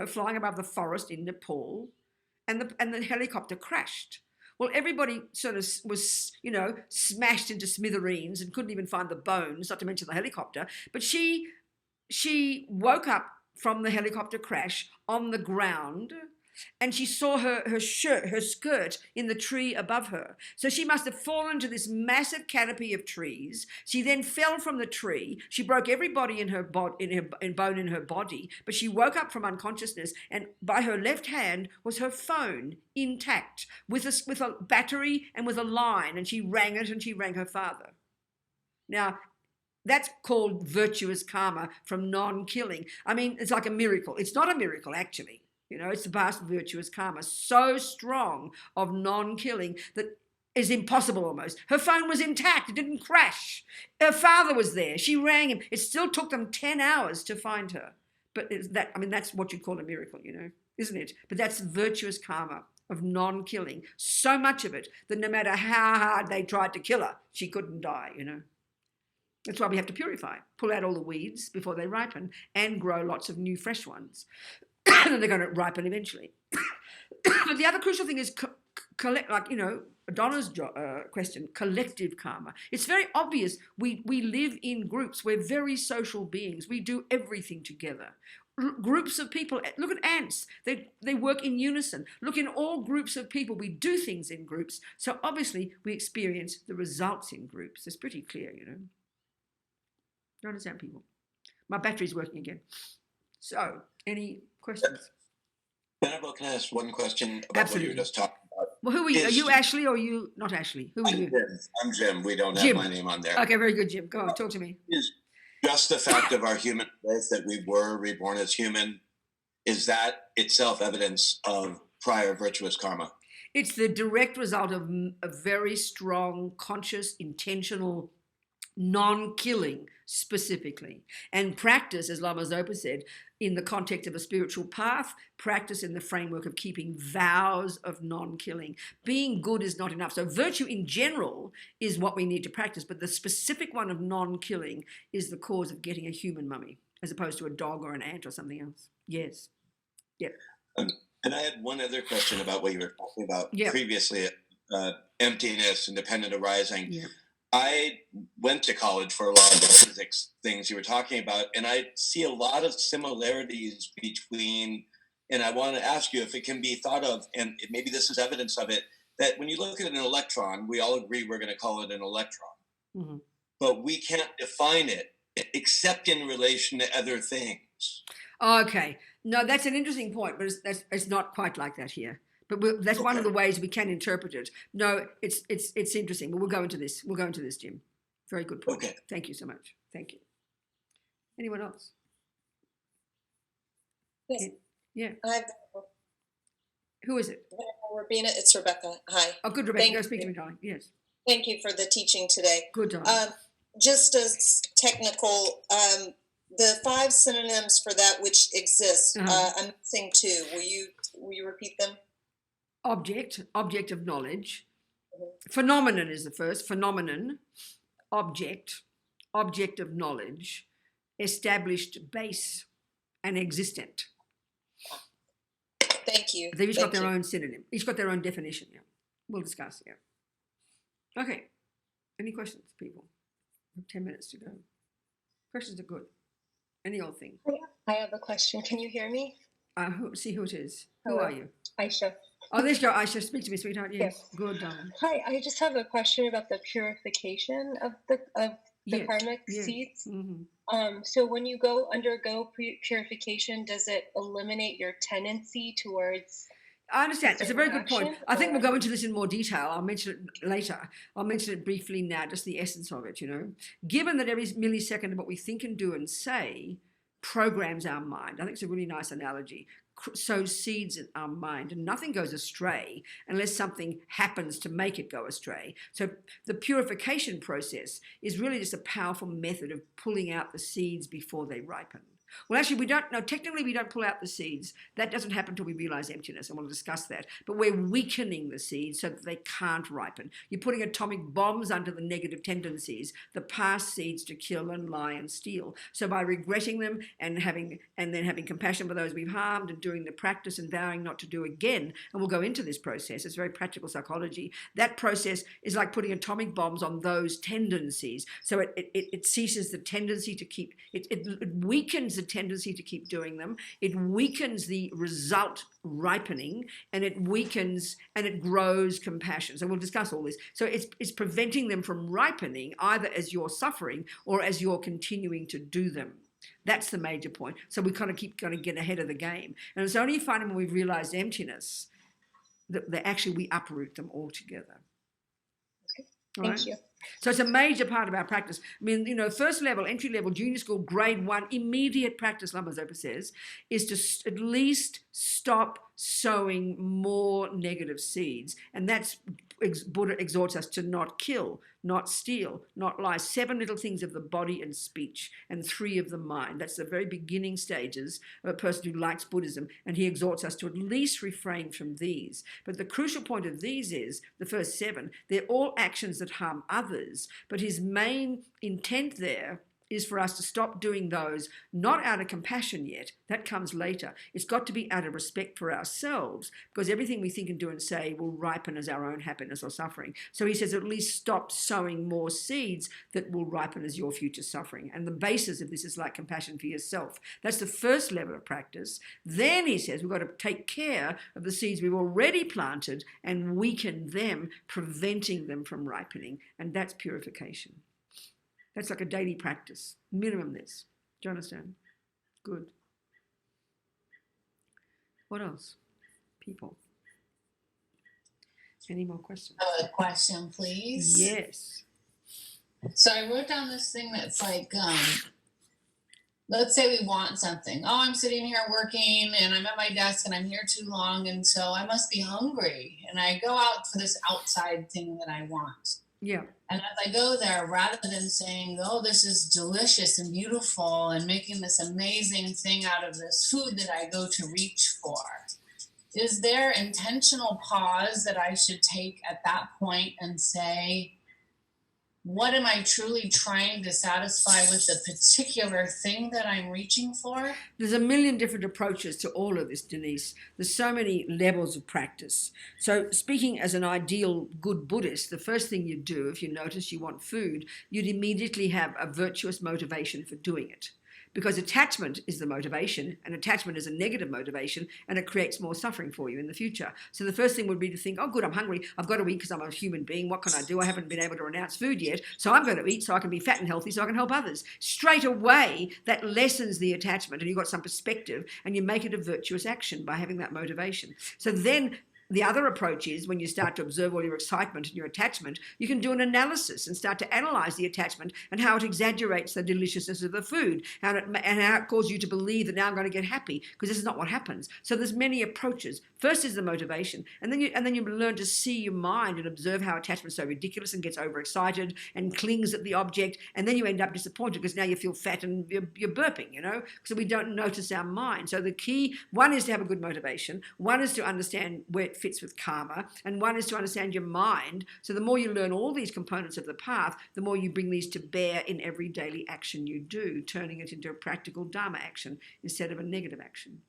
flying above the forest in Nepal. And the helicopter crashed. Well, everybody sort of was, smashed into smithereens and couldn't even find the bones, not to mention the helicopter. But she woke up from the helicopter crash on the ground, and she saw her skirt in the tree above her. So she must have fallen into this massive canopy of trees. She then fell from the tree. She broke every bone in her body, but she woke up from unconsciousness, and by her left hand was her phone intact with a battery and with a line, and she rang it, and she rang her father. Now, that's called virtuous karma from non-killing. I mean, it's like a miracle. It's not a miracle, actually. It's the past virtuous karma, so strong of non-killing that is impossible almost. Her phone was intact. It didn't crash. Her father was there. She rang him. It still took them 10 hours to find her. But that's what you call a miracle, isn't it? But that's virtuous karma of non-killing. So much of it that no matter how hard they tried to kill her, she couldn't die, That's why we have to purify, pull out all the weeds before they ripen and grow lots of new fresh ones. And then they're going to ripen eventually. But the other crucial thing is, Donna's question, collective karma. It's very obvious we live in groups. We're very social beings. We do everything together. Groups of people, look at ants. They work in unison. Look, in all groups of people, we do things in groups. So obviously we experience the results in groups. It's pretty clear, You understand, people? My battery's working again. So, any questions? Annabelle, can I ask one question about what you were just talking about? Well, who are you? Are you Ashley or are you not Ashley? Who are you? I'm Jim. We don't Jim. have my name on there. Okay, very good, Jim. Go on, talk to me. Is just the fact of our human birth, that we were reborn as human, is that itself evidence of prior virtuous karma? It's the direct result of a very strong, conscious, intentional non-killing specifically. And practice, as Lama Zopa said, in the context of a spiritual path, practice in the framework of keeping vows of non-killing. Being good is not enough. So virtue in general is what we need to practice, but the specific one of non-killing is the cause of getting a human mummy, as opposed to a dog or an ant or something else. Yes. Yep. And I had one other question about what you were talking about previously, emptiness, independent arising. Yeah. I went to college for a lot of the physics things you were talking about, and I see a lot of similarities between, and I want to ask you if it can be thought of, and maybe this is evidence of it, that when you look at an electron, we all agree we're going to call it an electron, Mm-hmm. but we can't define it except in relation to other things. Okay. No, that's an interesting point, but it's not quite like that here. But that's one of the ways we can interpret it. No, it's interesting, but we'll go into this. We'll go into this, Jim. Very good point. Okay. Thank you so much. Thank you. Anyone else? Yes. Yeah. Who is it? Robina, it's Rebecca. Hi. Oh, good, Rebecca. Go speak to me, darling. Yes. Thank you for the teaching today. Good, darling. Just as technical, the 5 synonyms for that which exists, I'm missing 2. Will you repeat them? Object of knowledge. Phenomenon is the first. Phenomenon, object of knowledge, established base, and existent. Thank you. They've each got their own synonym. Each got their own definition. Yeah, we'll discuss. Yeah. Okay. Any questions, people? We have 10 minutes to go. Questions are good. Any old thing. I have a question. Can you hear me? See who it is. Who Hello. are you? Aisha. Oh, there's your Aisha. Speak to me, sweetheart. Yes. Good, darling. Hi. I just have a question about the purification of the karmic seeds. Mm-hmm. So when you undergo purification, does it eliminate your tendency towards? I understand. It's a very good point. I think we'll go into this in more detail. I'll mention it later. I'll mention it briefly now, just the essence of it, Given that every millisecond of what we think and do and say programs our mind. I think it's a really nice analogy. Sows seeds in our mind, and nothing goes astray unless something happens to make it go astray. So the purification process is really just a powerful method of pulling out the seeds before they ripen. Well, actually, we don't know. Technically, we don't pull out the seeds. That doesn't happen until we realize emptiness, and we'll discuss that. But we're weakening the seeds so that they can't ripen. You're putting atomic bombs under the negative tendencies, the past seeds to kill and lie and steal. So by regretting them and then having compassion for those we've harmed and doing the practice and vowing not to do again, and we'll go into this process. It's very practical psychology. That process is like putting atomic bombs on those tendencies. So it ceases the tendency to keep. It weakens the tendency to keep doing them. It weakens the result ripening, and it weakens and it grows compassion. So we'll discuss all this. So it's preventing them from ripening either as you're suffering or as you're continuing to do them. That's the major point. So we kind of keep going to get ahead of the game. And it's only finding when we've realized emptiness that actually we uproot them altogether. Okay. All Thank you. So it's a major part of our practice. I mean, first level, entry level, junior school, grade 1, immediate practice, Lama Zopa says, is to at least stop sowing more negative seeds. And that's, Buddha exhorts us to not kill, not steal, not lie. 7 little things of the body and speech, and 3 of the mind. That's the very beginning stages of a person who likes Buddhism. And he exhorts us to at least refrain from these. But the crucial point of these is, the first 7, they're all actions that harm others. But his main intent there is for us to stop doing those, not out of compassion yet, that comes later. It's got to be out of respect for ourselves, because everything we think and do and say will ripen as our own happiness or suffering. So he says, at least stop sowing more seeds that will ripen as your future suffering. And the basis of this is like compassion for yourself. That's the first level of practice. Then he says, we've got to take care of the seeds we've already planted and weaken them, preventing them from ripening. And that's purification. That's like a daily practice, minimum this. Do you understand? Good. What else? People. Any more questions? A question, please. Yes. So I wrote down this thing that's like, let's say we want something. Oh, I'm sitting here working and I'm at my desk and I'm here too long, and so I must be hungry. And I go out for this outside thing that I want. Yeah. And as I go there, rather than saying, oh, this is delicious and beautiful and making this amazing thing out of this food that I go to reach for, is there intentional pause that I should take at that point and say, what am I truly trying to satisfy with the particular thing that I'm reaching for? There's a million different approaches to all of this, Denise. There's so many levels of practice. So speaking as an ideal good Buddhist, the first thing you do, if you notice you want food, you'd immediately have a virtuous motivation for doing it. Because attachment is the motivation, and attachment is a negative motivation, and it creates more suffering for you in the future. So the first thing would be to think, oh, good, I'm hungry. I've got to eat because I'm a human being. What can I do? I haven't been able to renounce food yet. So I'm going to eat so I can be fat and healthy so I can help others. Straight away, that lessens the attachment, and you've got some perspective, and you make it a virtuous action by having that motivation. So then the other approach is when you start to observe all your excitement and your attachment, you can do an analysis and start to analyze the attachment and how it exaggerates the deliciousness of the food and how it causes you to believe that now I'm going to get happy, because this is not what happens. So there's many approaches. First is the motivation, and then you learn to see your mind and observe how attachment is so ridiculous and gets overexcited and clings at the object, and then you end up disappointed because now you feel fat and you're burping, so we don't notice our mind. So the key, one is to have a good motivation, one is to understand where it fits with karma, and one is to understand your mind. So the more you learn all these components of the path, the more you bring these to bear in every daily action you do, turning it into a practical Dharma action instead of a negative action.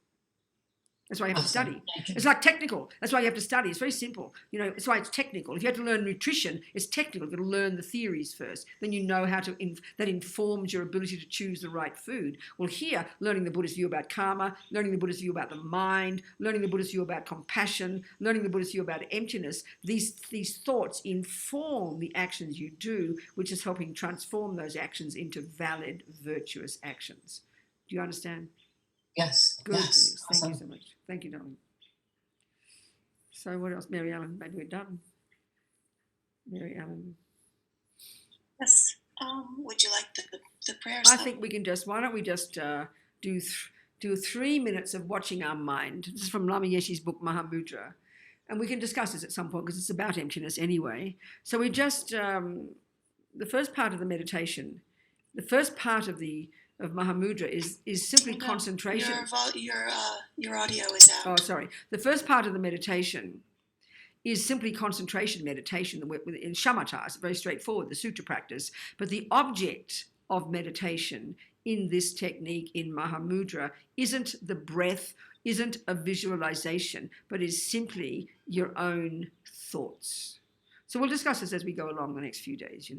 That's why you have to study. It's like technical. That's why you have to study. It's very simple. It's why it's technical. If you have to learn nutrition, it's technical. You've got to learn the theories first. Then you know how to, that informs your ability to choose the right food. Well, here, learning the Buddhist view about karma, learning the Buddhist view about the mind, learning the Buddhist view about compassion, learning the Buddhist view about emptiness, these thoughts inform the actions you do, which is helping transform those actions into valid, virtuous actions. Do you understand? Yes. Good. Yes. Thank Awesome. you so much. Thank you, darling. So what else? Mary Ellen, maybe we're done. Mary Ellen. Yes. Would you like the prayers? I think we can why don't we just do 3 minutes of watching our mind. This is from Lama Yeshe's book, Mahamudra. And we can discuss this at some point because it's about emptiness anyway. So we just, the first part of the meditation, the first part of Mahamudra is simply concentration. Your audio is out. Oh, sorry. The first part of the meditation is simply concentration meditation in shamatha. It's very straightforward, the sutra practice. But the object of meditation in this technique in Mahamudra isn't the breath, isn't a visualization, but is simply your own thoughts. So we'll discuss this as we go along the next few days,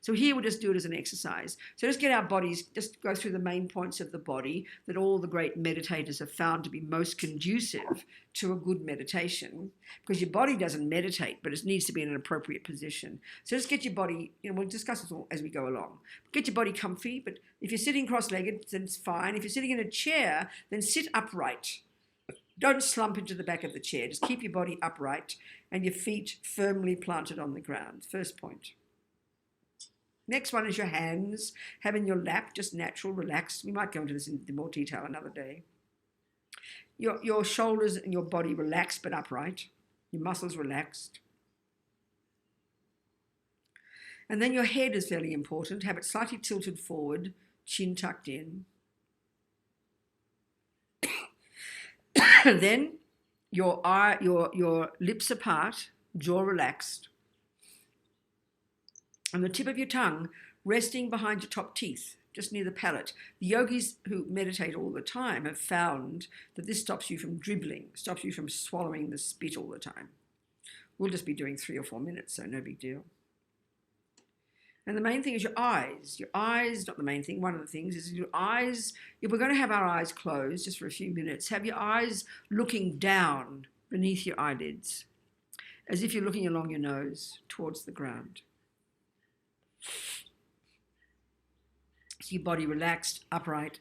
So here we'll just do it as an exercise. So just get our bodies, just go through the main points of the body that all the great meditators have found to be most conducive to a good meditation, because your body doesn't meditate, but it needs to be in an appropriate position. So just get your body, we'll discuss this all as we go along. Get your body comfy, but if you're sitting cross-legged, then it's fine. If you're sitting in a chair, then sit upright. Don't slump into the back of the chair. Just keep your body upright and your feet firmly planted on the ground. First point. Next one is your hands. Have in your lap, just natural, relaxed. We might go into this in more detail another day. Your shoulders and your body relaxed but upright. Your muscles relaxed. And then your head is fairly important. Have it slightly tilted forward, chin tucked in. Then your lips apart, jaw relaxed, and the tip of your tongue resting behind your top teeth, just near the palate. The yogis who meditate all the time have found that this stops you from dribbling, stops you from swallowing the spit all the time. We'll just be doing 3 or 4 minutes, so no big deal. And the main thing is your eyes. Your eyes, not the main thing, one of the things is your eyes. If we're going to have our eyes closed just for a few minutes, have your eyes looking down beneath your eyelids, as if you're looking along your nose towards the ground. So your body relaxed, upright,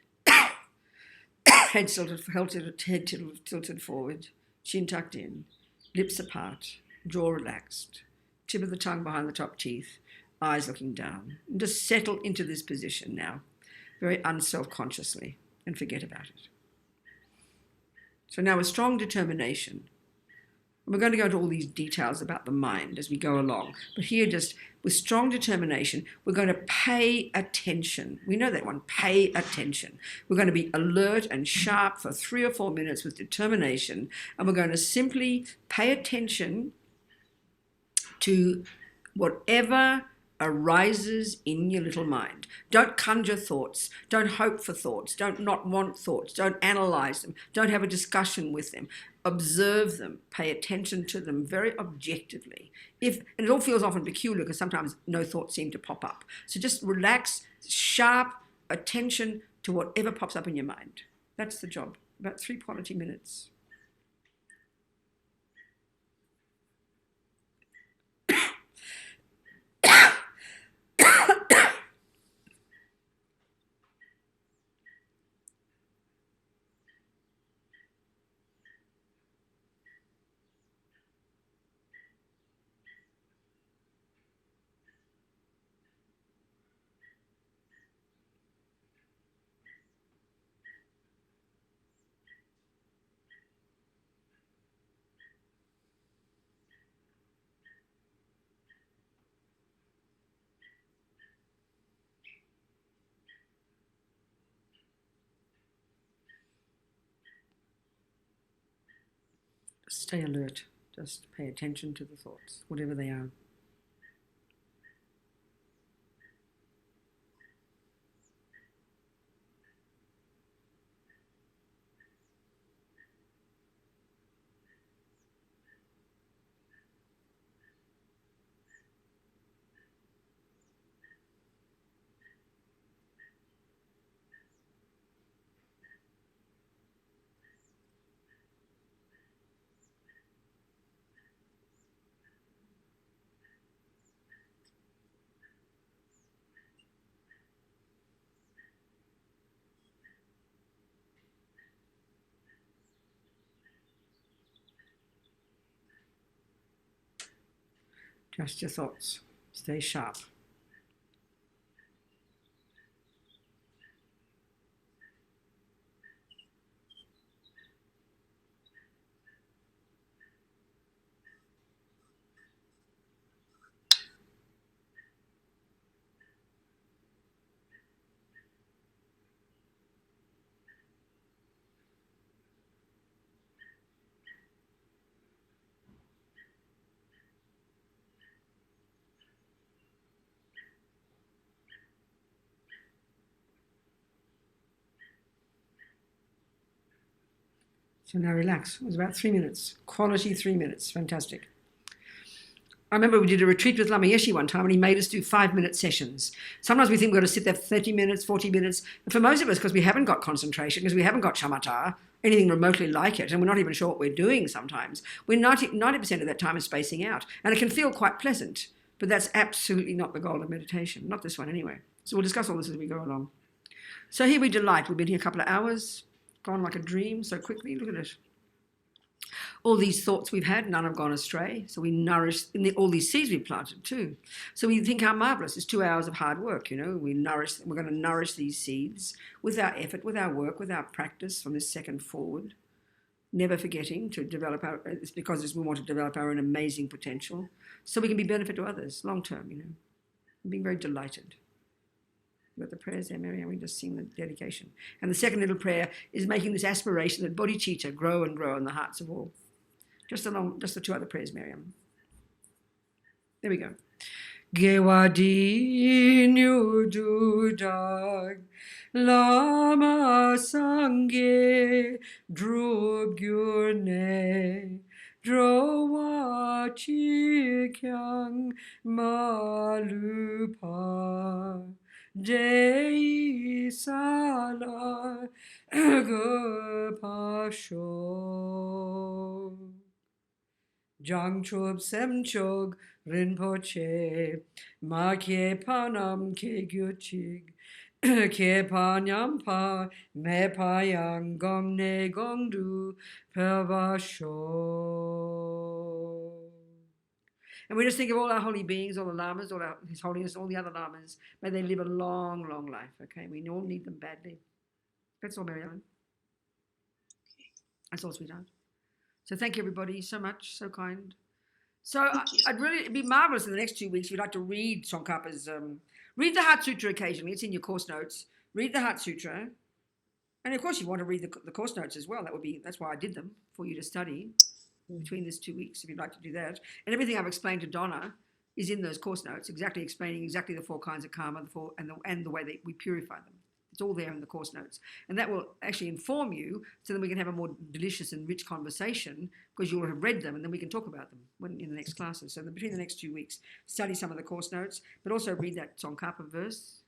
head tilted forward, chin tucked in, lips apart, jaw relaxed, tip of the tongue behind the top teeth, eyes looking down. And just settle into this position now, very unself-consciously, and forget about it. So now with strong determination, and we're going to go into all these details about the mind as we go along, but here just with strong determination, we're going to pay attention. We know that one, pay attention. We're going to be alert and sharp for 3 or 4 minutes with determination, and we're going to simply pay attention to whatever arises in your little mind. Don't conjure thoughts. Don't hope for thoughts. Don't not want thoughts. Don't analyze them. Don't have a discussion with them. Observe them. Pay attention to them very objectively. And it all feels often peculiar because sometimes no thoughts seem to pop up. So just relax, sharp attention to whatever pops up in your mind. That's the job. About 3 quality minutes. Stay alert. Just pay attention to the thoughts, whatever they are. Just your thoughts. Stay sharp. So now relax. It was about 3 minutes. Quality 3 minutes. Fantastic. I remember we did a retreat with Lama Yeshe one time and he made us do 5-minute sessions. Sometimes we think we've got to sit there for 30 minutes, 40 minutes. And for most of us, because we haven't got concentration, because we haven't got shamatha, anything remotely like it, and we're not even sure what we're doing sometimes, we're 90% of that time is spacing out. And it can feel quite pleasant, but that's absolutely not the goal of meditation. Not this one anyway. So we'll discuss all this as we go along. So here we delight. We've been here a couple of hours, gone like a dream so quickly. Look at it. All these thoughts we've had, none have gone astray. So we nourish, all these seeds we've planted too. So we think how marvelous. It's 2 hours of hard work, we're going to nourish these seeds with our effort, with our work, with our practice from this second forward. Never forgetting to develop it's because we want to develop our own amazing potential so we can be benefit to others long term, I'm being very delighted. Got the prayers there, Mary? We just sing the dedication. And the second little prayer is making this aspiration that bodhicitta grow and grow in the hearts of all. Just the 2 other prayers, Miriam. There we go. Gewadi nyududag lama sangye drub gyurne drowa chikyang malupa Dei sala gopasho Jangchob semchog rinpoche makye panam ke gyuchig ke panyampa me payang gongne gongdu pavasho. And we just think of all our holy beings, all the lamas, all His Holiness, all the other lamas. May they live a long, long life, okay? We all need them badly. That's all, Mary Ellen. That's all, sweetheart. So thank you, everybody, so much, so kind. So it'd be marvelous in the next 2 weeks if you'd like to read Tsongkhapa's, read the Heart Sutra occasionally. It's in your course notes. Read the Heart Sutra. And of course, you want to read the course notes as well. That's why I did them, for you to study between these 2 weeks, if you'd like to do that. And everything I've explained to Donna, is in those course notes, exactly explaining exactly the 4 kinds of karma, and the way that we purify them. It's all there in the course notes. And that will actually inform you so that we can have a more delicious and rich conversation, because you'll have read them and then we can talk about them in the next classes. So between the next 2 weeks, study some of the course notes, but also read that Tsongkhapa verse.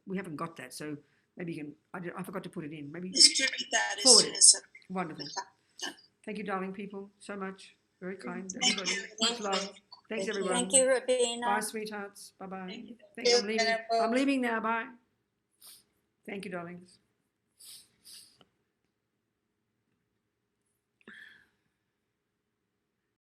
We haven't got that, so maybe you can, I forgot to put it in. Maybe Distribute that as forward soon it. as Wonderful. done. Thank you, darling people, so much. Very kind, Thank everybody. you. Much love. Thanks, everyone. Thank you, Rabina. Bye, sweethearts. Bye-bye. Thank you. I'm leaving. I'm leaving now. Bye. Thank you, darlings.